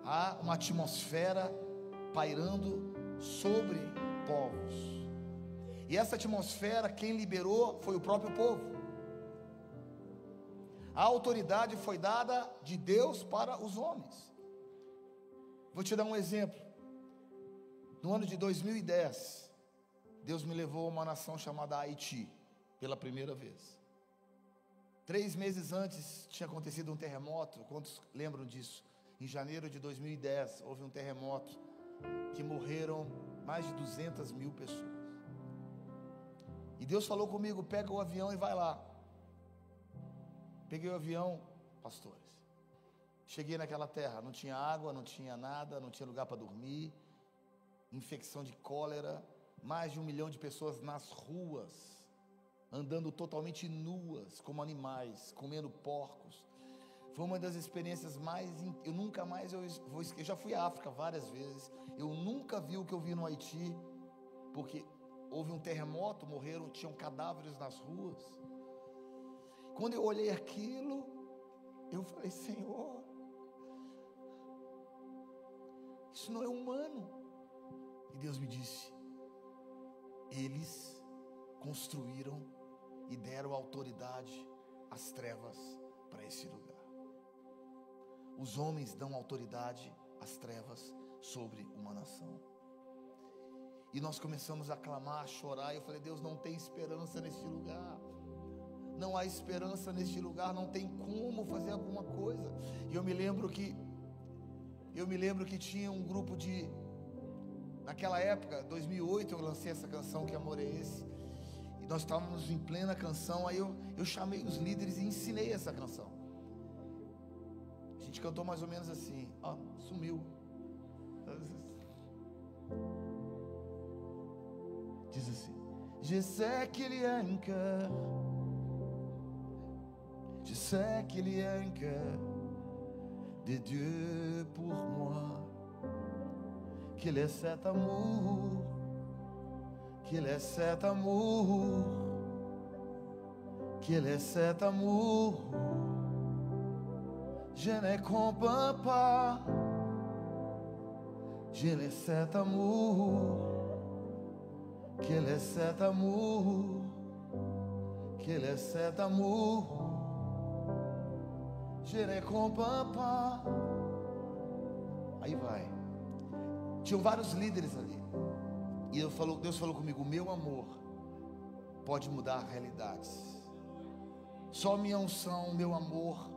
S1: Há uma atmosfera pairando sobre povos. E essa atmosfera, quem liberou foi o próprio povo. A autoridade foi dada de Deus para os homens. Vou te dar um exemplo. No ano de 2010, Deus me levou a uma nação chamada Haiti, pela primeira vez. 3 meses antes tinha acontecido um terremoto. Quantos lembram disso? Em janeiro de 2010 houve um terremoto que morreram mais de 200 mil pessoas. E Deus falou comigo: pega o avião e vai lá. Peguei o avião, pastores. Cheguei naquela terra, não tinha água, não tinha nada, não tinha lugar para dormir, infecção de cólera, mais de 1 milhão de pessoas nas ruas, andando totalmente nuas, como animais, comendo porcos. Foi uma das experiências mais, eu nunca mais eu já fui à África várias vezes, eu nunca vi o que eu vi no Haiti, porque houve um terremoto, morreram, tinham cadáveres nas ruas. Quando eu olhei aquilo, eu falei: Senhor, isso não é humano. E Deus me disse: eles construíram e deram autoridade às trevas para esse lugar. Os homens dão autoridade às trevas sobre uma nação. E nós começamos a clamar, a chorar. E eu falei: Deus, não tem esperança nesse lugar. não há esperança neste lugar, não tem como fazer alguma coisa. E eu me lembro que tinha um grupo de, naquela época, 2008, eu lancei essa canção, Que Amor é Esse? E nós estávamos em plena canção, aí eu chamei os líderes e ensinei essa canção. A gente cantou mais ou menos assim, ó, sumiu. Diz assim: Je sais qu'il y a un cœur, je sais qu'il y a un cœur de Dieu pour moi, qu'il est cet amour, qu'il est cet amour, qu'il est cet amour, je ne comprends pas, je ne cet amour, qu'il est cet amour, qu'il est cet amour, je ne comprends pas. Aí vai. Tinham vários líderes ali. E Deus falou comigo: meu amor pode mudar realidades. Só minha unção, meu amor,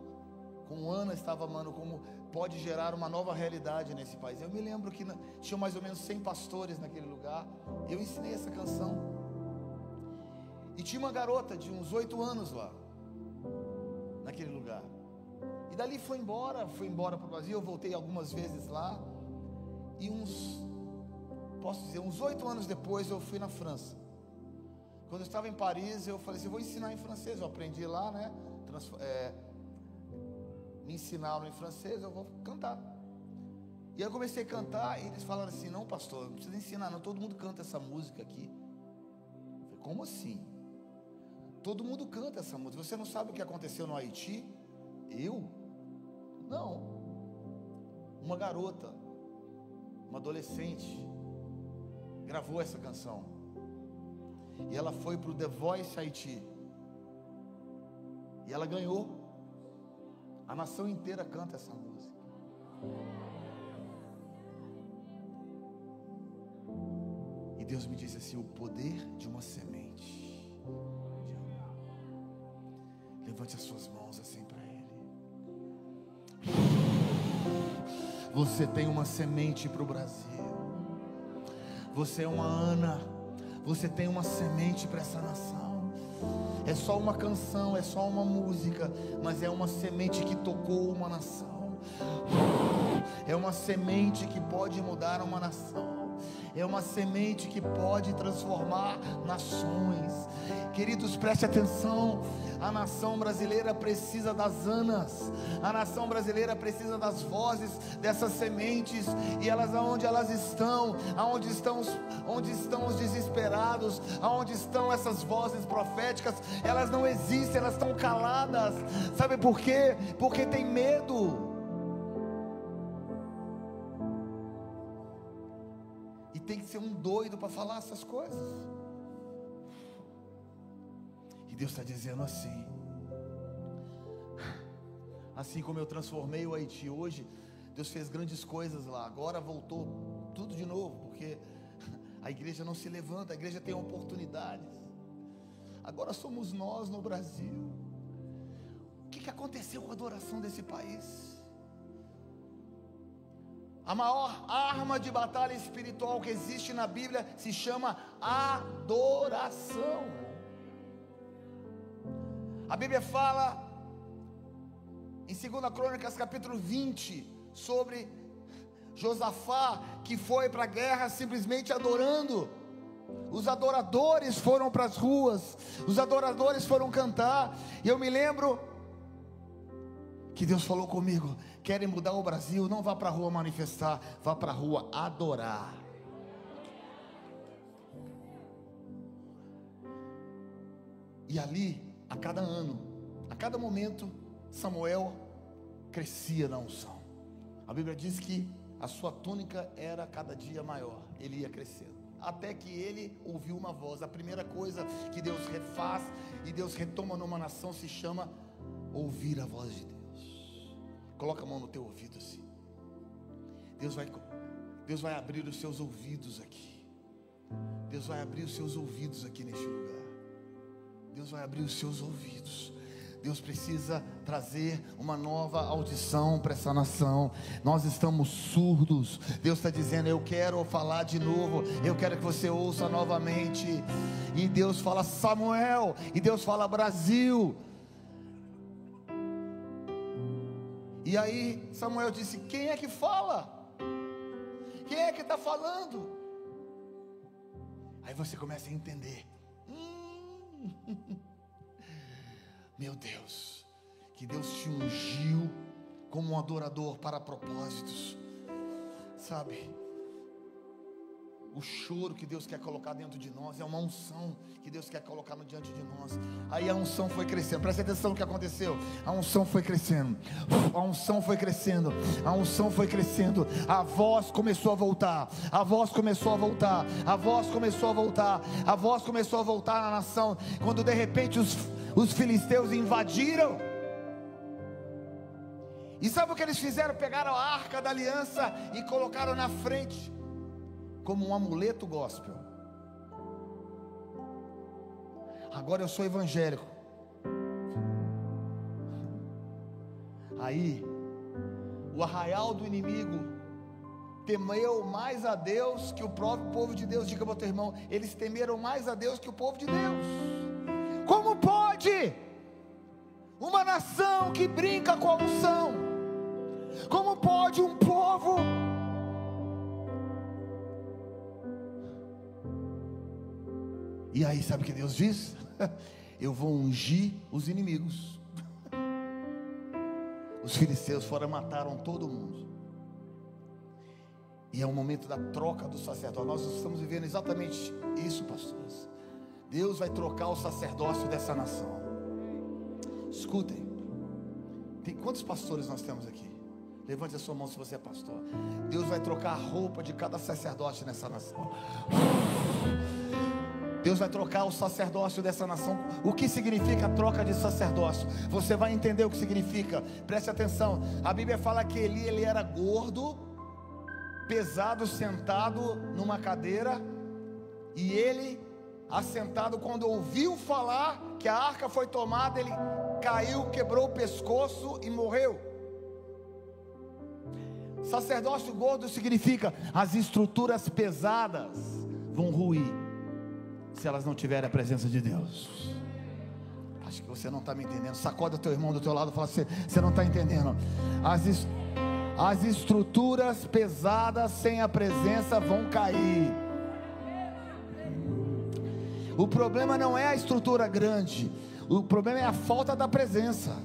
S1: como Ana estava amando, como pode gerar uma nova realidade nesse país. Eu me lembro que tinham mais ou menos 100 pastores naquele lugar. Eu ensinei essa canção. E tinha uma garota de uns 8 anos lá, naquele lugar. E dali foi embora para o Brasil. Eu voltei algumas vezes lá. E uns 8 anos depois eu fui na França. Quando eu estava em Paris, eu falei assim: eu vou ensinar em francês. Eu aprendi lá, né? Me ensinaram em francês, eu vou cantar. E aí eu comecei a cantar e eles falaram assim: não, pastor, não precisa ensinar não, todo mundo canta essa música aqui. Eu falei: como assim? Todo mundo canta essa música. Você não sabe o que aconteceu no Haiti? Eu? Não. Uma garota, uma adolescente, gravou essa canção. E ela foi para o The Voice Haiti. E ela ganhou. A nação inteira canta essa música. E Deus me disse assim: o poder de uma semente. Levante as suas mãos assim para Ele. Você tem uma semente para o Brasil. Você é uma Ana. Você tem uma semente para essa nação. É só uma canção, é só uma música, mas é uma semente que tocou uma nação. É uma semente que pode mudar uma nação. É uma semente que pode transformar nações. Queridos, preste atenção. A nação brasileira precisa das Anas. A nação brasileira precisa das vozes dessas sementes. E elas, aonde elas estão, onde estão os desesperados, aonde estão essas vozes proféticas, elas não existem, elas estão caladas. Sabe por quê? Porque tem medo. E tem que ser um doido para falar essas coisas. E Deus está dizendo assim: assim como eu transformei o Haiti hoje, Deus fez grandes coisas lá. Agora voltou tudo de novo, porque a igreja não se levanta, a igreja tem oportunidades. Agora somos nós no Brasil. O que aconteceu com a adoração desse país? A maior arma de batalha espiritual que existe na Bíblia se chama adoração. A Bíblia fala em 2 Crônicas capítulo 20 sobre Josafá, que foi para a guerra simplesmente adorando. Os adoradores foram para as ruas, os adoradores foram cantar. E eu me lembro que Deus falou comigo: querem mudar o Brasil? Não vá para a rua manifestar, vá para a rua adorar. E ali, a cada ano, a cada momento, Samuel crescia na unção. A Bíblia diz que a sua túnica era cada dia maior. Ele ia crescendo, até que ele ouviu uma voz. A primeira coisa que Deus refaz e Deus retoma numa nação se chama ouvir a voz de Deus. Coloca a mão no teu ouvido assim. Deus vai abrir os seus ouvidos aqui. Deus vai abrir os seus ouvidos aqui neste lugar. Deus vai abrir os seus ouvidos. Deus precisa trazer uma nova audição para essa nação. Nós estamos surdos. Deus está dizendo: eu quero falar de novo, eu quero que você ouça novamente. E Deus fala Samuel, e Deus fala Brasil. E aí Samuel disse: quem é que fala? Quem é que está falando? Aí você começa a entender. Meu Deus, que Deus te ungiu como um adorador para propósitos, sabe? O choro que Deus quer colocar dentro de nós é uma unção que Deus quer colocar no diante de nós. Aí a unção foi crescendo. Presta atenção no que aconteceu. A unção foi crescendo. A unção foi crescendo. A unção foi crescendo. A voz começou a voltar. A voz começou a voltar. A voz começou a voltar. A voz começou a voltar na nação. Quando de repente os filisteus invadiram. E sabe o que eles fizeram? Pegaram a arca da aliança e colocaram na frente, como um amuleto gospel. Agora eu sou evangélico. Aí o arraial do inimigo temeu mais a Deus que o próprio povo de Deus. Diga para o teu irmão: eles temeram mais a Deus que o povo de Deus. Como pode uma nação que brinca com a unção? Como pode um povo? E aí, sabe o que Deus diz? Eu vou ungir os inimigos. Os filisteus foram, mataram todo mundo. E é o momento da troca do sacerdote. Nós estamos vivendo exatamente isso, pastores. Deus vai trocar o sacerdócio dessa nação. Escutem. Quantos pastores nós temos aqui? Levante a sua mão se você é pastor. Deus vai trocar a roupa de cada sacerdote nessa nação. Deus vai trocar o sacerdócio dessa nação. O que significa a troca de sacerdócio? Você vai entender o que significa. Preste atenção. A Bíblia fala que ele era gordo, pesado, sentado numa cadeira. E ele, assentado, quando ouviu falar que a arca foi tomada, ele caiu, quebrou o pescoço e morreu. Sacerdócio gordo significa as estruturas pesadas vão ruir se elas não tiverem a presença de Deus. Acho que você não está me entendendo. Sacode o teu irmão do teu lado e fala assim: você não está entendendo. As estruturas pesadas sem a presença vão cair. O problema não é a estrutura grande, o problema é a falta da presença.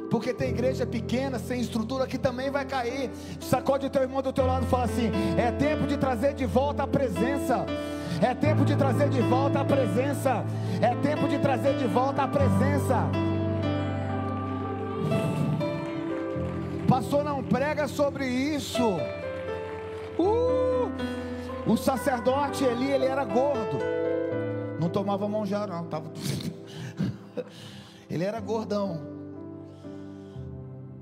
S1: Porque tem igreja pequena, sem estrutura, que também vai cair. Sacode o teu irmão do teu lado e fala assim: é tempo de trazer de volta a presença. É tempo de trazer de volta a presença. É tempo de trazer de volta a presença. Pastor, não prega sobre isso. O sacerdote Eli, ele era gordo. Não tomava mão já não, tava... Ele era gordão.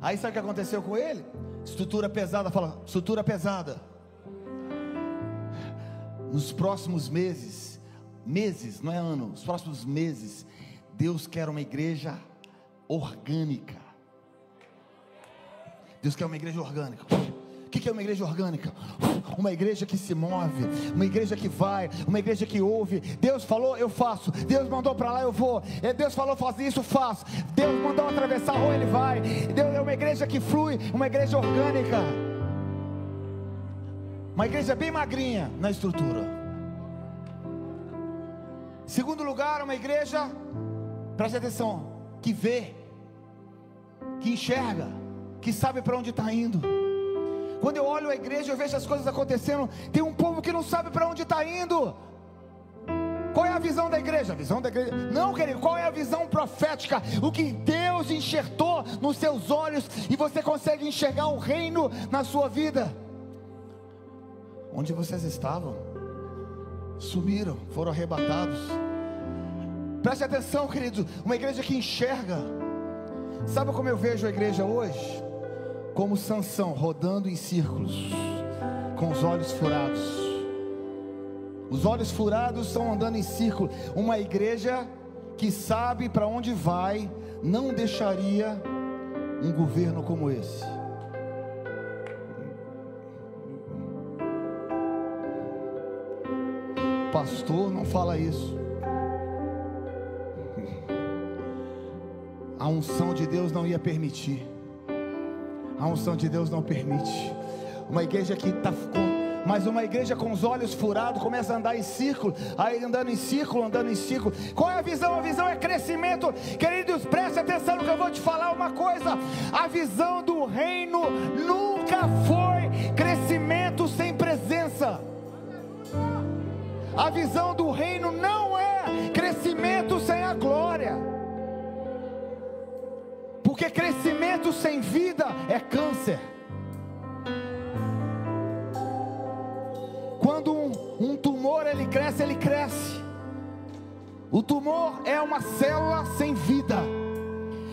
S1: Aí sabe o que aconteceu com ele? Estrutura pesada. Fala, estrutura pesada. Nos próximos meses, não é ano, nos próximos meses, Deus quer uma igreja orgânica. Deus quer uma igreja orgânica. O que é uma igreja orgânica? Uma igreja que se move, uma igreja que vai, uma igreja que ouve. Deus falou, eu faço. Deus mandou para lá, eu vou. Deus falou, faz isso, faço. Deus mandou atravessar a rua, ele vai. Deus é uma igreja que flui, uma igreja orgânica. Uma igreja bem magrinha na estrutura. Segundo lugar, uma igreja, preste atenção, que vê, que enxerga, que sabe para onde está indo. Quando eu olho a igreja, eu vejo as coisas acontecendo. Tem um povo que não sabe para onde está indo. Qual é a visão da igreja? A visão da igreja? Não, querido, qual é a visão profética? O que Deus enxertou nos seus olhos, e você consegue enxergar o reino na sua vida. Onde vocês estavam? Sumiram, foram arrebatados. Preste atenção, querido, uma igreja que enxerga. Sabe como eu vejo a igreja hoje? Como Sansão rodando em círculos, com os olhos furados.
S3: Os olhos furados estão andando em círculo. Uma igreja que sabe para onde vai não deixaria um governo como esse. Pastor, não fala isso. A unção de Deus não ia permitir. A unção de Deus não permite. Uma igreja que está mas uma igreja com os olhos furados começa a andar em círculo, aí andando em círculo. Qual é a visão? A visão é crescimento. Queridos, preste atenção no que eu vou te falar uma coisa. A visão do reino nunca foi crescimento sem presença. A visão do reino não é crescimento sem a glória. Porque crescimento sem vida é câncer. Quando um tumor ele cresce. O tumor é uma célula sem vida.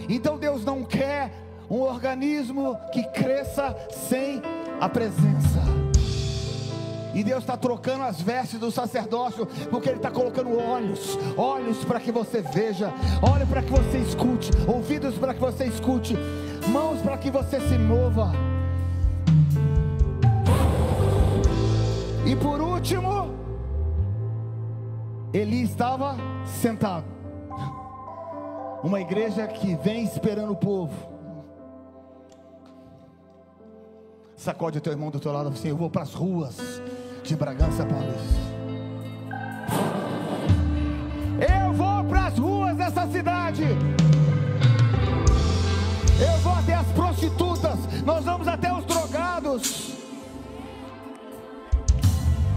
S3: Então Deus não quer um organismo que cresça sem a presença. E Deus está trocando as vestes do sacerdócio, porque Ele está colocando olhos para que você veja, olhos para que você escute, ouvidos para que você escute, mãos para que você se mova. E por último, Eli estava sentado. Uma igreja que vem esperando o povo. Sacode o teu irmão do teu lado assim: eu vou para as ruas de Bragança Paulista. Eu vou para as ruas dessa cidade. Eu vou até as prostitutas. Nós vamos até os drogados.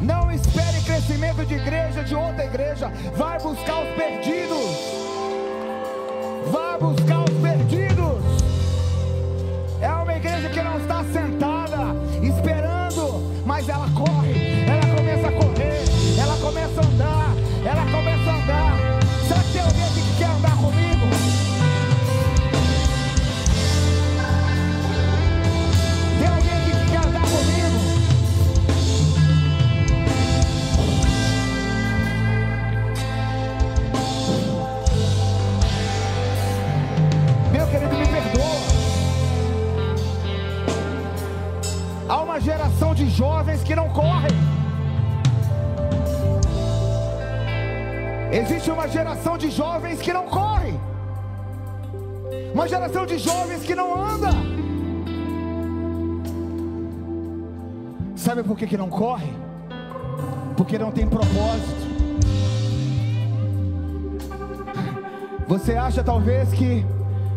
S3: Não espere crescimento de igreja, de outra igreja. Vai buscar os perdidos. Vai buscar os perdidos. É uma igreja que não está sentada, esperando, mas ela corre, ela começa a correr, ela começa a andar, ela começa a andar. Será que tem alguém aqui que quer andar comigo? Tem alguém aqui que quer andar comigo? Meu querido, me perdoa. Há uma geração de jovens que não correm. Existe uma geração de jovens que não correm. Uma geração de jovens que não anda. Sabe por que não corre? Porque não tem propósito. Você acha talvez que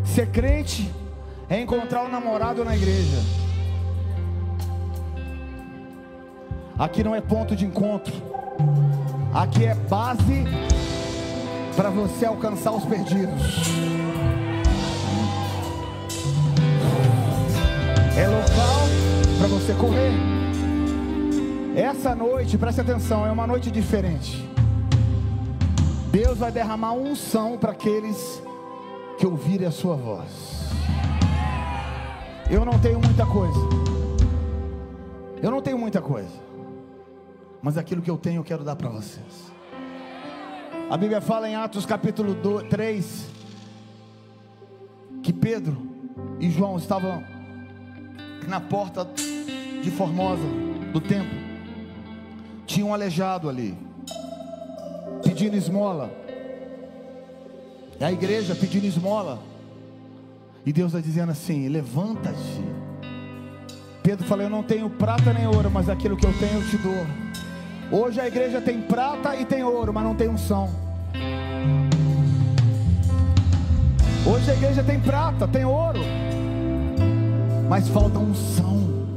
S3: ser crente é encontrar um namorado na igreja. Aqui não é ponto de encontro. Aqui é base para você alcançar os perdidos. É local para você correr. Essa noite, preste atenção, é uma noite diferente. Deus vai derramar unção para aqueles que ouvirem a sua voz. Eu não tenho muita coisa. Eu não tenho muita coisa. Mas aquilo que eu tenho eu quero dar para vocês. A Bíblia fala em Atos capítulo 3 que Pedro e João estavam na porta de Formosa do templo. Tinha um aleijado ali, pedindo esmola. E a igreja pedindo esmola. E Deus está dizendo assim: levanta-te. Pedro falou: eu não tenho prata nem ouro, mas aquilo que eu tenho eu te dou. Hoje a igreja tem prata e tem ouro, mas não tem unção. Hoje a igreja tem prata, tem ouro, mas falta unção.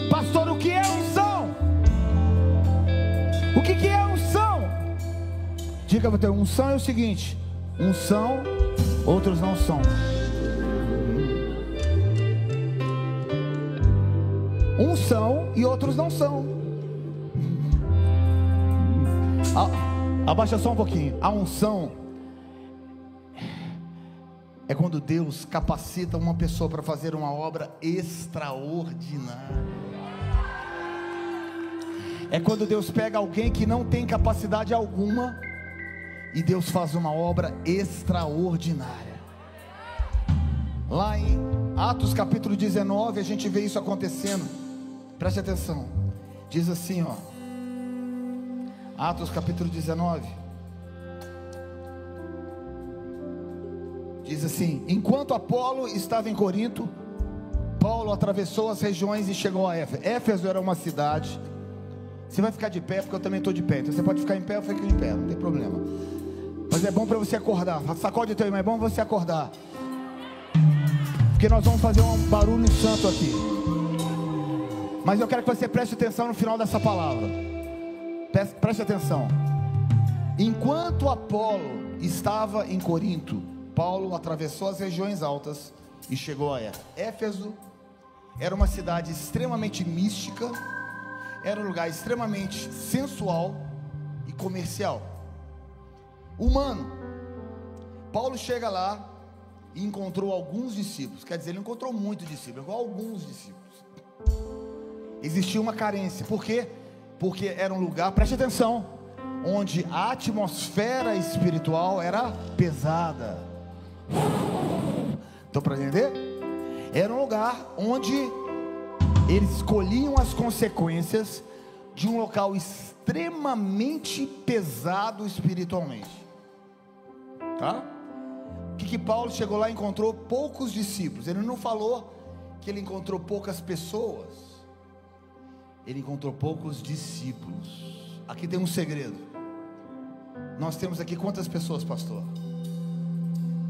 S3: Pastor, o que é unção? O que é unção? Diga para teu, unção é o seguinte: unção, outros não são. Unção e outros não são. Abaixa só um pouquinho. A unção é quando Deus capacita uma pessoa para fazer uma obra extraordinária. É quando Deus pega alguém que não tem capacidade alguma e Deus faz uma obra extraordinária. Lá em Atos capítulo 19 a gente vê isso acontecendo. Preste atenção. Diz assim, ó. Atos capítulo 19. Diz assim: enquanto Apolo estava em Corinto, Paulo atravessou as regiões e chegou a Éfeso. Éfeso era uma cidade. Você vai ficar de pé porque eu também estou de pé. Então você pode ficar em pé, eu fico em pé, não tem problema. Mas é bom para você acordar. Sacode o teu irmão, é bom você acordar. Porque nós vamos fazer um barulho santo aqui. Mas eu quero que você preste atenção no final dessa palavra. Preste atenção. Enquanto Apolo estava em Corinto, Paulo atravessou as regiões altas e chegou a Éfeso. Éfeso era uma cidade extremamente mística, era um lugar extremamente sensual e comercial, humano. Paulo chega lá e encontrou alguns discípulos. Quer dizer, ele não encontrou muitos discípulos, igual alguns discípulos. Existia uma carência. Por quê? Porque era um lugar, preste atenção, onde a atmosfera espiritual era pesada. Estão para entender? Era um lugar onde eles escolhiam as consequências de um local extremamente pesado espiritualmente. Tá? O que Paulo chegou lá e encontrou? Poucos discípulos. Ele não falou que ele encontrou poucas pessoas. Ele encontrou poucos discípulos. Aqui tem um segredo. Nós temos aqui quantas pessoas, pastor?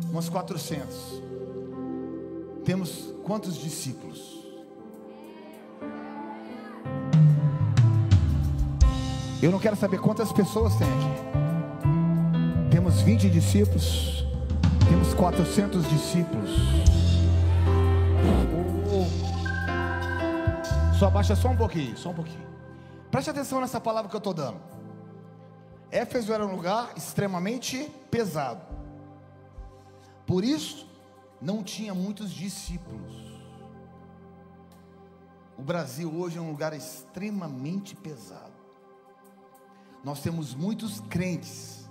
S3: Umas 400. Temos quantos discípulos? Eu não quero saber quantas pessoas tem aqui. Temos 20 discípulos. Temos 400 discípulos. Só abaixa só um pouquinho, só um pouquinho. Preste atenção nessa palavra que eu estou dando. Éfeso era um lugar extremamente pesado. Por isso, não tinha muitos discípulos. O Brasil hoje é um lugar extremamente pesado. Nós temos muitos crentes,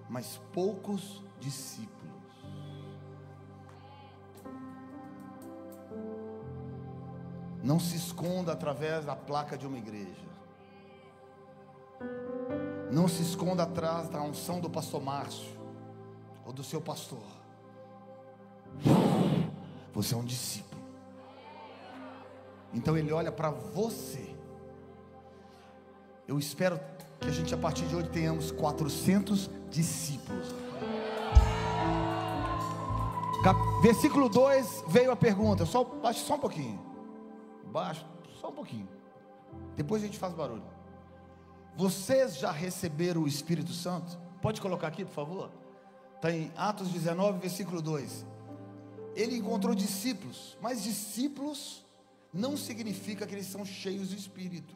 S3: mas poucos discípulos. Não se esconda através da placa de uma igreja. Não se esconda atrás da unção do pastor Márcio ou do seu pastor. Você é um discípulo. Então ele olha para você. Eu espero que a gente a partir de hoje tenhamos 400 discípulos. Versículo 2 veio a pergunta. Baixa só um pouquinho. Baixa só um pouquinho. Depois a gente faz barulho. Vocês já receberam o Espírito Santo? Pode colocar aqui, por favor. Está em Atos 19, versículo 2. Ele encontrou discípulos, mas discípulos não significa que eles são cheios do Espírito.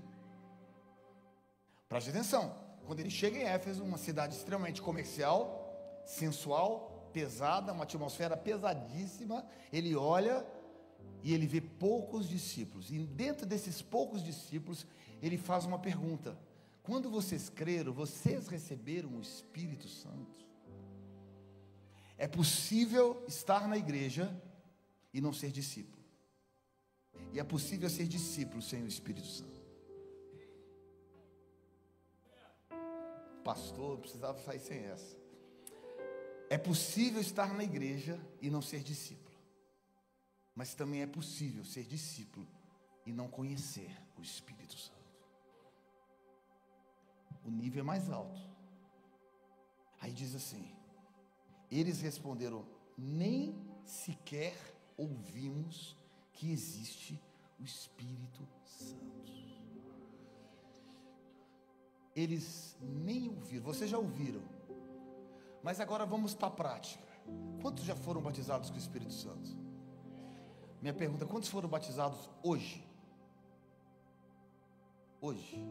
S3: Preste atenção. Quando ele chega em Éfeso, uma cidade extremamente comercial, sensual, pesada, uma atmosfera pesadíssima, ele olha e ele vê poucos discípulos. E dentro desses poucos discípulos, ele faz uma pergunta: quando vocês creram, vocês receberam o Espírito Santo? É possível estar na igreja e não ser discípulo. E é possível ser discípulo sem o Espírito Santo. Pastor, precisava sair sem essa. É possível estar na igreja e não ser discípulo. Mas também é possível ser discípulo e não conhecer o Espírito Santo. O nível é mais alto. Aí diz assim: eles responderam: nem sequer ouvimos que existe o Espírito Santo. Eles nem ouviram. Vocês já ouviram. Mas agora vamos para a prática. Quantos já foram batizados com o Espírito Santo? Minha pergunta: quantos foram batizados hoje? Hoje.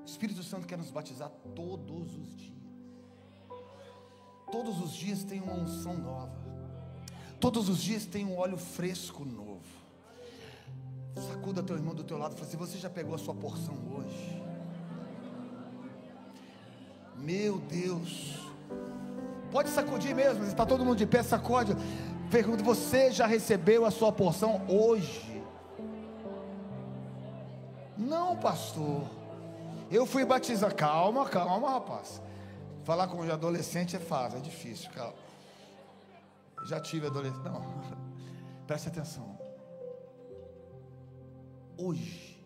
S3: O Espírito Santo quer nos batizar todos os dias. Todos os dias tem uma unção nova. Todos os dias tem um óleo fresco novo. Sacuda teu irmão do teu lado e fala assim: você já pegou a sua porção hoje? Meu Deus. Pode sacudir mesmo, está todo mundo de pé, sacode. Pergunta: você já recebeu a sua porção hoje? Não, pastor, eu fui batizado. Calma, rapaz. Falar com um adolescente é fácil, é difícil, calma. Já tive adolescente. Não, preste atenção. Hoje,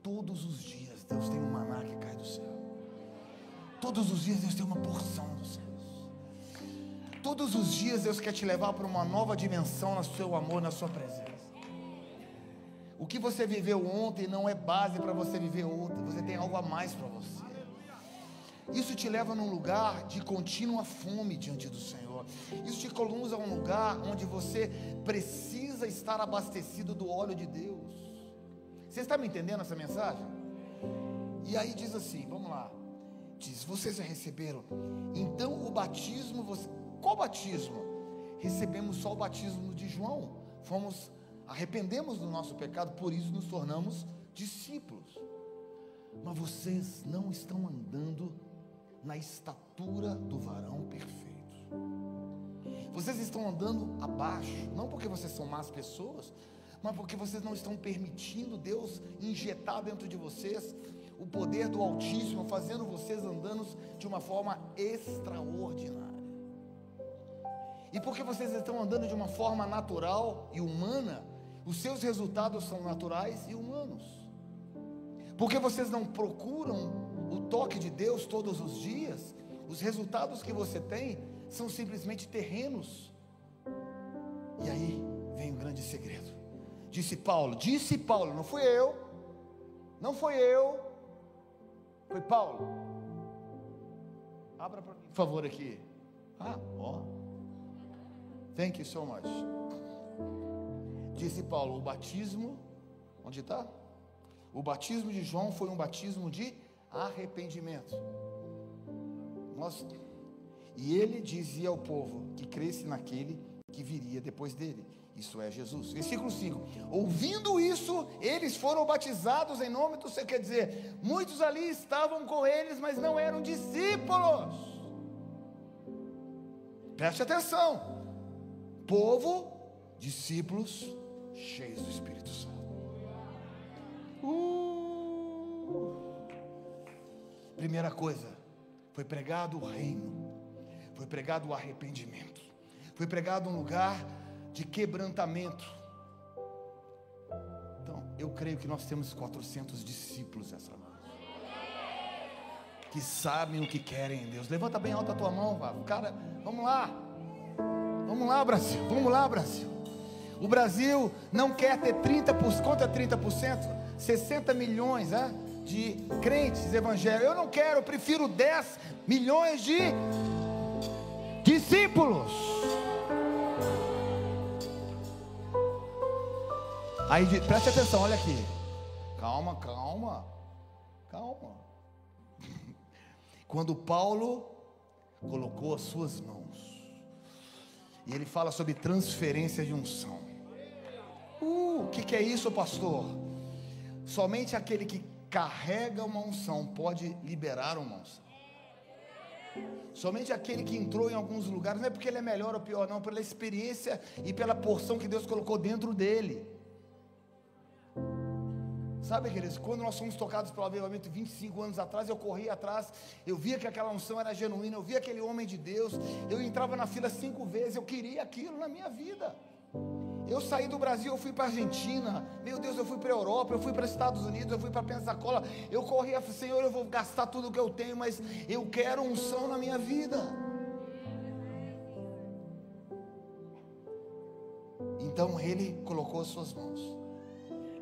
S3: todos os dias, Deus tem um maná que cai do céu. Todos os dias Deus tem uma porção dos céus. Todos os dias Deus quer te levar para uma nova dimensão no seu amor, na sua presença. O que você viveu ontem não é base para você viver outra. Você tem algo a mais para você. Isso te leva num lugar de contínua fome diante do Senhor. Isso te conduz a um lugar onde você precisa estar abastecido do óleo de Deus. Você está me entendendo essa mensagem? E aí diz assim, vamos lá. Diz: vocês já receberam? Então o batismo, qual batismo? Recebemos só o batismo de João. Arrependemos do nosso pecado, por isso nos tornamos discípulos. Mas vocês não estão andando na estatura do varão perfeito. Vocês estão andando abaixo, não porque vocês são más pessoas, mas porque vocês não estão permitindo Deus injetar dentro de vocês o poder do Altíssimo, fazendo vocês andando de uma forma extraordinária. E porque vocês estão andando de uma forma natural e humana, os seus resultados são naturais e humanos. Porque vocês não procuram o toque de Deus todos os dias, os resultados que você tem são simplesmente terrenos. E aí vem um grande segredo. Disse Paulo, não fui eu, foi Paulo. Abra para mim, por favor, aqui. Thank you so much. Disse Paulo, o batismo, onde está? O batismo de João foi um batismo de arrependimento. E ele dizia ao povo que cresce naquele que viria depois dele, isso é Jesus. Versículo 5: ouvindo isso, eles foram batizados em nome do Senhor. Quer dizer, muitos ali estavam com eles, mas não eram discípulos. Preste atenção. Povo, discípulos, cheios do Espírito Santo. Primeira coisa, foi pregado o reino, foi pregado o arrependimento, foi pregado um lugar de quebrantamento. Então, eu creio que nós temos 400 discípulos essa noite, que sabem o que querem em Deus. Levanta bem alta a tua mão, cara, vamos lá, Brasil, vamos lá, Brasil. O Brasil não quer ter 30%, quanto é 30%? 60 milhões, de crentes evangélicos. Eu não quero, eu prefiro 10 milhões de discípulos. Aí, preste atenção, olha aqui. Calma. Quando Paulo colocou as suas mãos, e ele fala sobre transferência de unção. O que é isso, pastor? Somente aquele que carrega uma unção pode liberar uma unção. Somente aquele que entrou em alguns lugares, não é porque ele é melhor ou pior, não, pela experiência e pela porção que Deus colocou dentro dele. Sabe, queridos, quando nós fomos tocados pelo avivamento 25 anos atrás, eu corri atrás, eu via que aquela unção era genuína, eu via aquele homem de Deus, eu entrava na fila 5 vezes, eu queria aquilo na minha vida. Eu saí do Brasil, eu fui para a Argentina, meu Deus, eu fui para a Europa, eu fui para os Estados Unidos, eu fui para Pensacola, eu corria, Senhor, eu vou gastar tudo o que eu tenho, mas eu quero unção na minha vida. Então ele colocou as suas mãos.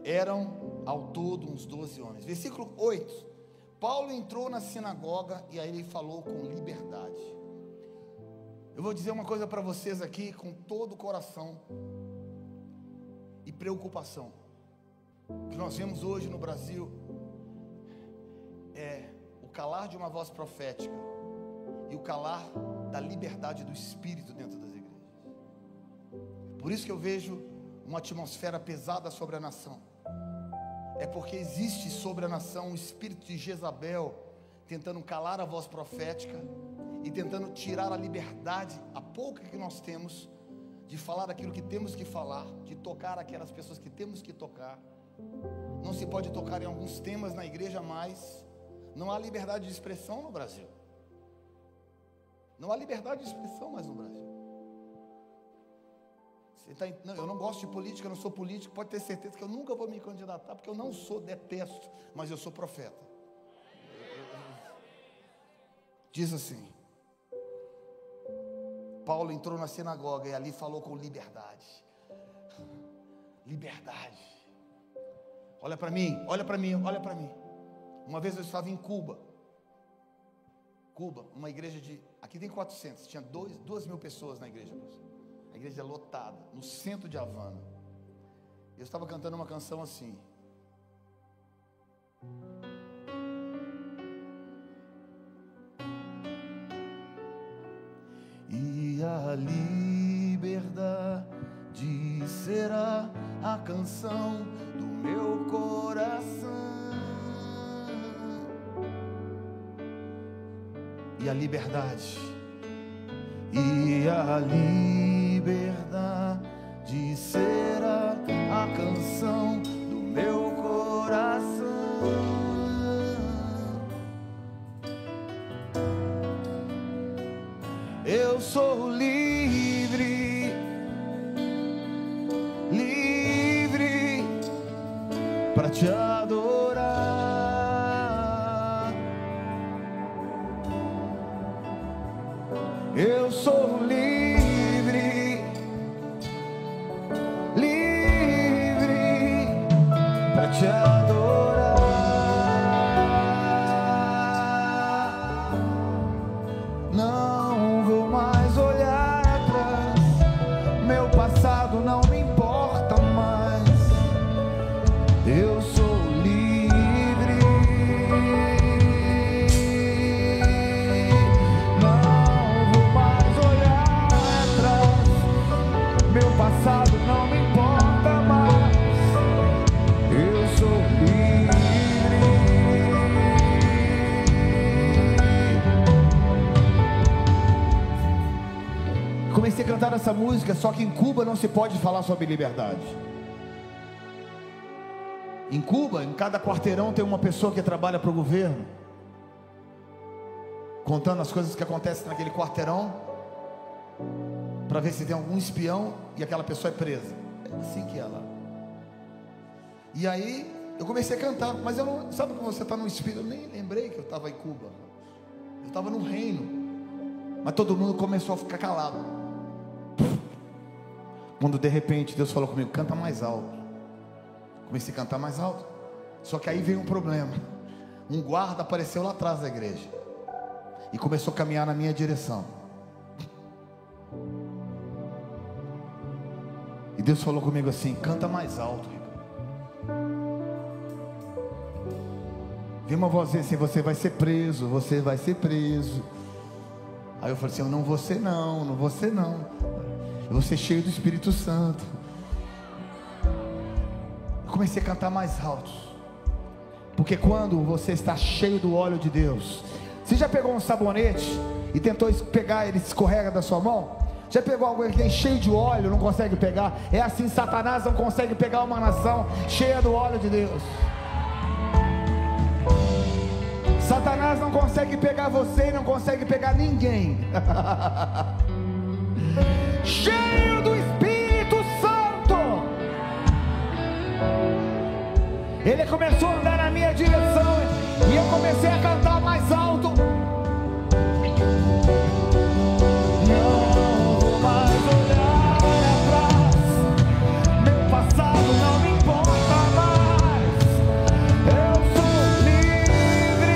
S3: Eram ao todo uns 12 homens. Versículo 8: Paulo entrou na sinagoga e aí ele falou com liberdade. Eu vou dizer uma coisa para vocês aqui com todo o coração e preocupação. O que nós vemos hoje no Brasil é o calar de uma voz profética e o calar da liberdade do Espírito dentro das igrejas. Por isso que eu vejo uma atmosfera pesada sobre a nação. é porque existe sobre a nação um espírito de Jezabel, tentando calar a voz profética e tentando tirar a liberdade, a pouca que nós temos, de falar aquilo que temos que falar, de tocar aquelas pessoas que temos que tocar. Não se pode tocar em alguns temas na igreja mais. Não há liberdade de expressão no Brasil. Não há liberdade de expressão mais no Brasil. Não, eu não gosto de política, eu não sou político. Pode ter certeza que eu nunca vou me candidatar, porque eu não sou, detesto, mas eu sou profeta. Diz assim: Paulo entrou na sinagoga e ali falou com liberdade. Liberdade. Olha para mim, olha para mim, olha para mim. Uma vez eu estava em Cuba, uma igreja de, aqui tem 400, tinha 2.000 pessoas na igreja. A igreja é lotada, no centro de Havana. Eu estava cantando uma canção assim: e a liberdade será a canção do meu coração. E a liberdade, e a liberdade será a canção do meu coração. Eu sou livre, livre para te adorar. Eu sou livre, livre para te adorar. Não vou mais olhar atrás, meu passado não me importa mais. Eu sou livre, não vou mais olhar atrás, meu passado não me importa mais. Eu sou livre. Comecei a cantar essa música, só que em Cuba não se pode falar sobre liberdade. Em Cuba, em cada quarteirão tem uma pessoa que trabalha para o governo, contando as coisas que acontecem naquele quarteirão, para ver se tem algum espião e aquela pessoa é presa. É assim que é lá. E aí eu comecei a cantar, mas eu não, sabe quando você está no espírito? Eu nem lembrei que eu estava em Cuba. Eu estava no reino, mas todo mundo começou a ficar calado. Quando de repente Deus falou comigo: canta mais alto. Comecei a cantar mais alto. Só que aí veio um problema. Um guarda apareceu lá atrás da igreja e começou a caminhar na minha direção. E Deus falou comigo assim: canta mais alto. Vi uma vozinha assim: você vai ser preso, você vai ser preso. Aí eu falei assim: eu não vou ser não, não vou ser não. Eu vou ser cheio do Espírito Santo. Eu comecei a cantar mais alto, porque quando você está cheio do óleo de Deus, você já pegou um sabonete e tentou pegar, ele escorrega da sua mão? Já pegou alguém que tem cheio de óleo, não consegue pegar? É assim, Satanás não consegue pegar uma nação cheia do óleo de Deus. Satanás não consegue pegar você e não consegue pegar ninguém. Cheio do Espírito Santo. Ele começou a andar na minha direção e eu comecei a cantar mais alto. Não vou mais olhar atrás, meu passado não me importa mais. Eu sou livre.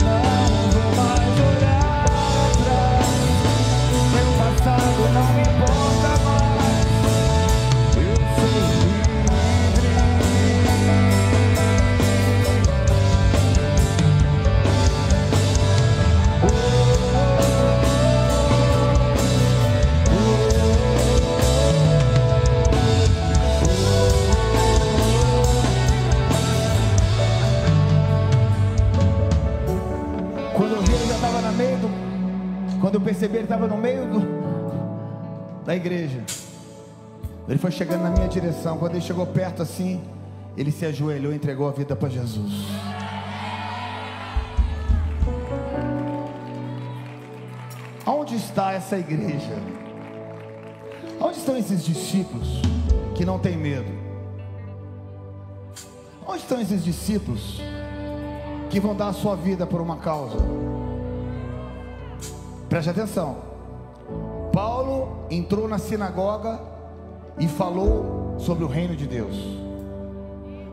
S3: Não vou mais olhar atrás, meu passado não me importa mais. Eu sou livre. Quando eu percebi, ele estava no meio da igreja. Ele foi chegando na minha direção. Quando ele chegou perto assim, ele se ajoelhou e entregou a vida para Jesus. Onde está essa igreja? Onde estão esses discípulos que não têm medo? Onde estão esses discípulos que vão dar a sua vida por uma causa? Preste atenção. Paulo entrou na sinagoga e falou sobre o reino de Deus,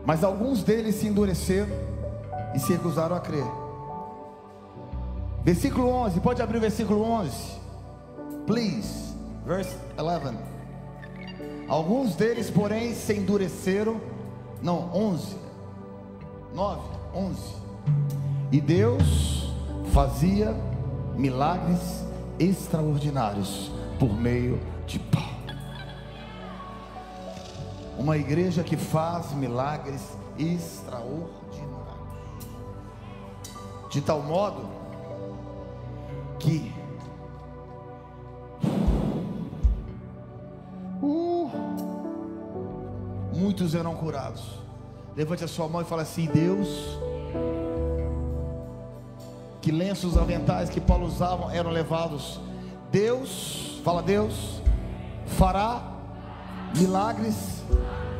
S3: mas alguns deles se endureceram e se recusaram a crer. Versículo 11, pode abrir o versículo 11, please, verse 11. Alguns deles, porém, se endureceram. Não, 11, 9, 11. E Deus fazia milagres extraordinários por meio de Paulo. Uma igreja que faz milagres extraordinários, de tal modo que muitos eram curados. Levante a sua mão e fala assim: Deus, que lenços, aventais que Paulo usava eram levados. Deus, fala, Deus fará milagres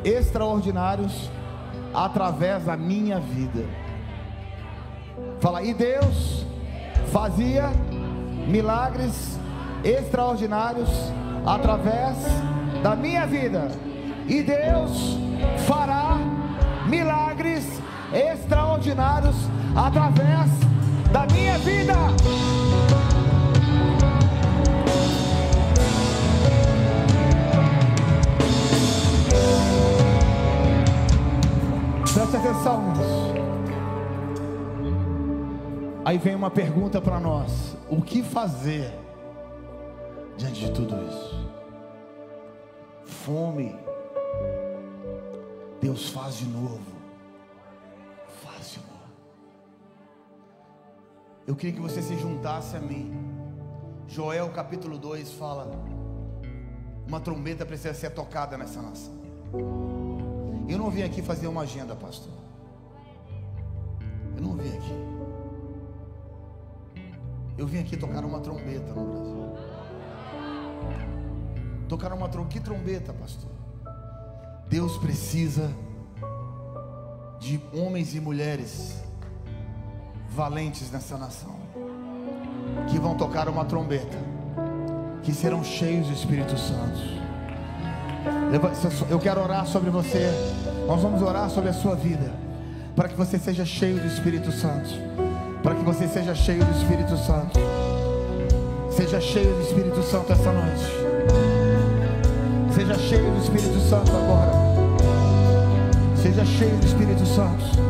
S3: extraordinários através da minha vida. Fala, e Deus fazia milagres extraordinários através da minha vida. E Deus fará milagres extraordinários através da minha vida. Preste atenção nisso. Aí vem uma pergunta para nós: o que fazer diante de tudo isso? Fome, Deus faz de novo. Faz de novo. Eu queria que você se juntasse a mim. Joel capítulo 2 fala: uma trombeta precisa ser tocada nessa nação. Eu não vim aqui fazer uma agenda, pastor. Eu não vim aqui. Eu vim aqui tocar uma trombeta no Brasil. Tocar uma trombeta. Que trombeta, pastor? Deus precisa de homens e mulheres valentes nessa nação, que vão tocar uma trombeta, que serão cheios do Espírito Santo. Eu quero orar sobre você. Nós vamos orar sobre a sua vida, para que você seja cheio do Espírito Santo. Para que você seja cheio do Espírito Santo. Seja cheio do Espírito Santo essa noite. Seja cheio do Espírito Santo agora. Seja cheio do Espírito Santo.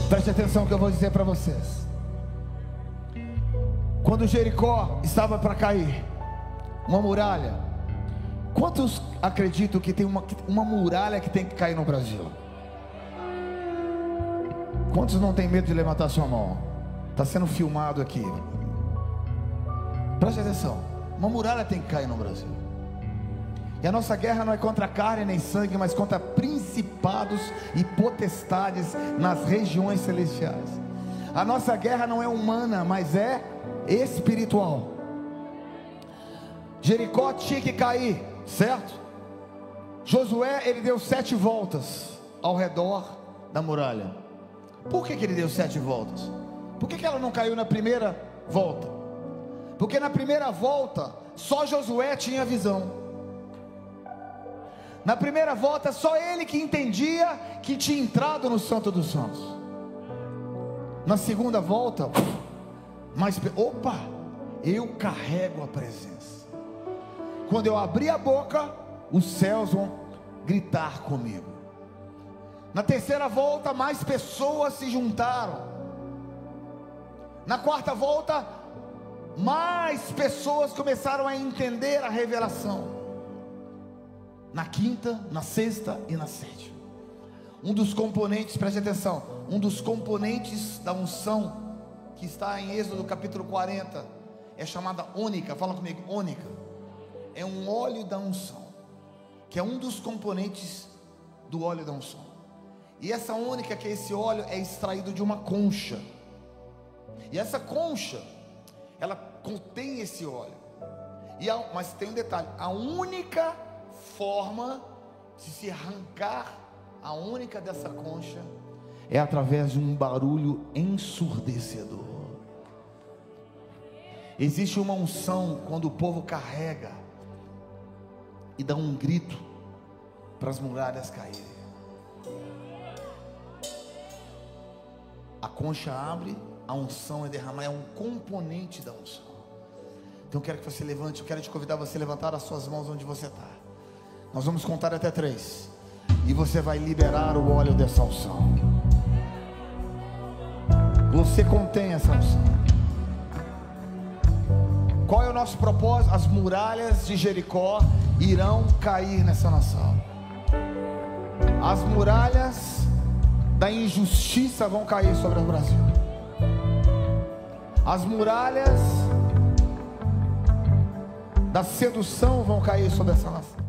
S3: Preste atenção que eu vou dizer para vocês. Quando Jericó estava para cair, uma muralha. Quantos acreditam que tem uma muralha que tem que cair no Brasil? Quantos não tem medo de levantar sua mão? Está sendo filmado aqui. Preste atenção. Uma muralha tem que cair no Brasil. E a nossa guerra não é contra carne nem sangue, mas contra principados e potestades nas regiões celestiais. A nossa guerra não é humana, mas é espiritual. Jericó tinha que cair, certo? Josué, ele deu 7 voltas ao redor da muralha. Por que ele deu 7 voltas? Por que ela não caiu na primeira volta? Porque na primeira volta só Josué tinha visão. Na primeira volta só ele que entendia que tinha entrado no Santo dos Santos. Na segunda volta, opa, eu carrego a presença. Quando eu abrir a boca, os céus vão gritar comigo. Na terceira volta, mais pessoas se juntaram. Na quarta volta, mais pessoas começaram a entender a revelação. Na quinta, na sexta e na sétima. Um dos componentes, preste atenção, um dos componentes da unção que está em Êxodo capítulo 40 é chamada ônica. Fala comigo, ônica. É um óleo da unção, que é um dos componentes do óleo da unção. E essa ônica, que é esse óleo, é extraído de uma concha. E essa concha, ela contém esse óleo. Mas tem um detalhe: a única forma de se arrancar a única dessa concha é através de um barulho ensurdecedor. Existe uma unção quando o povo carrega e dá um grito para as muralhas caírem. A concha abre, a unção é derramada, é um componente da unção. Então eu quero que você levante, eu quero te convidar a você levantar as suas mãos onde você está. Nós vamos contar até 3 e você vai liberar o óleo dessa unção. Você contém essa unção. Qual é o nosso propósito? As muralhas de Jericó irão cair nessa nação. As muralhas da injustiça vão cair sobre o Brasil. As muralhas da sedução vão cair sobre essa nação.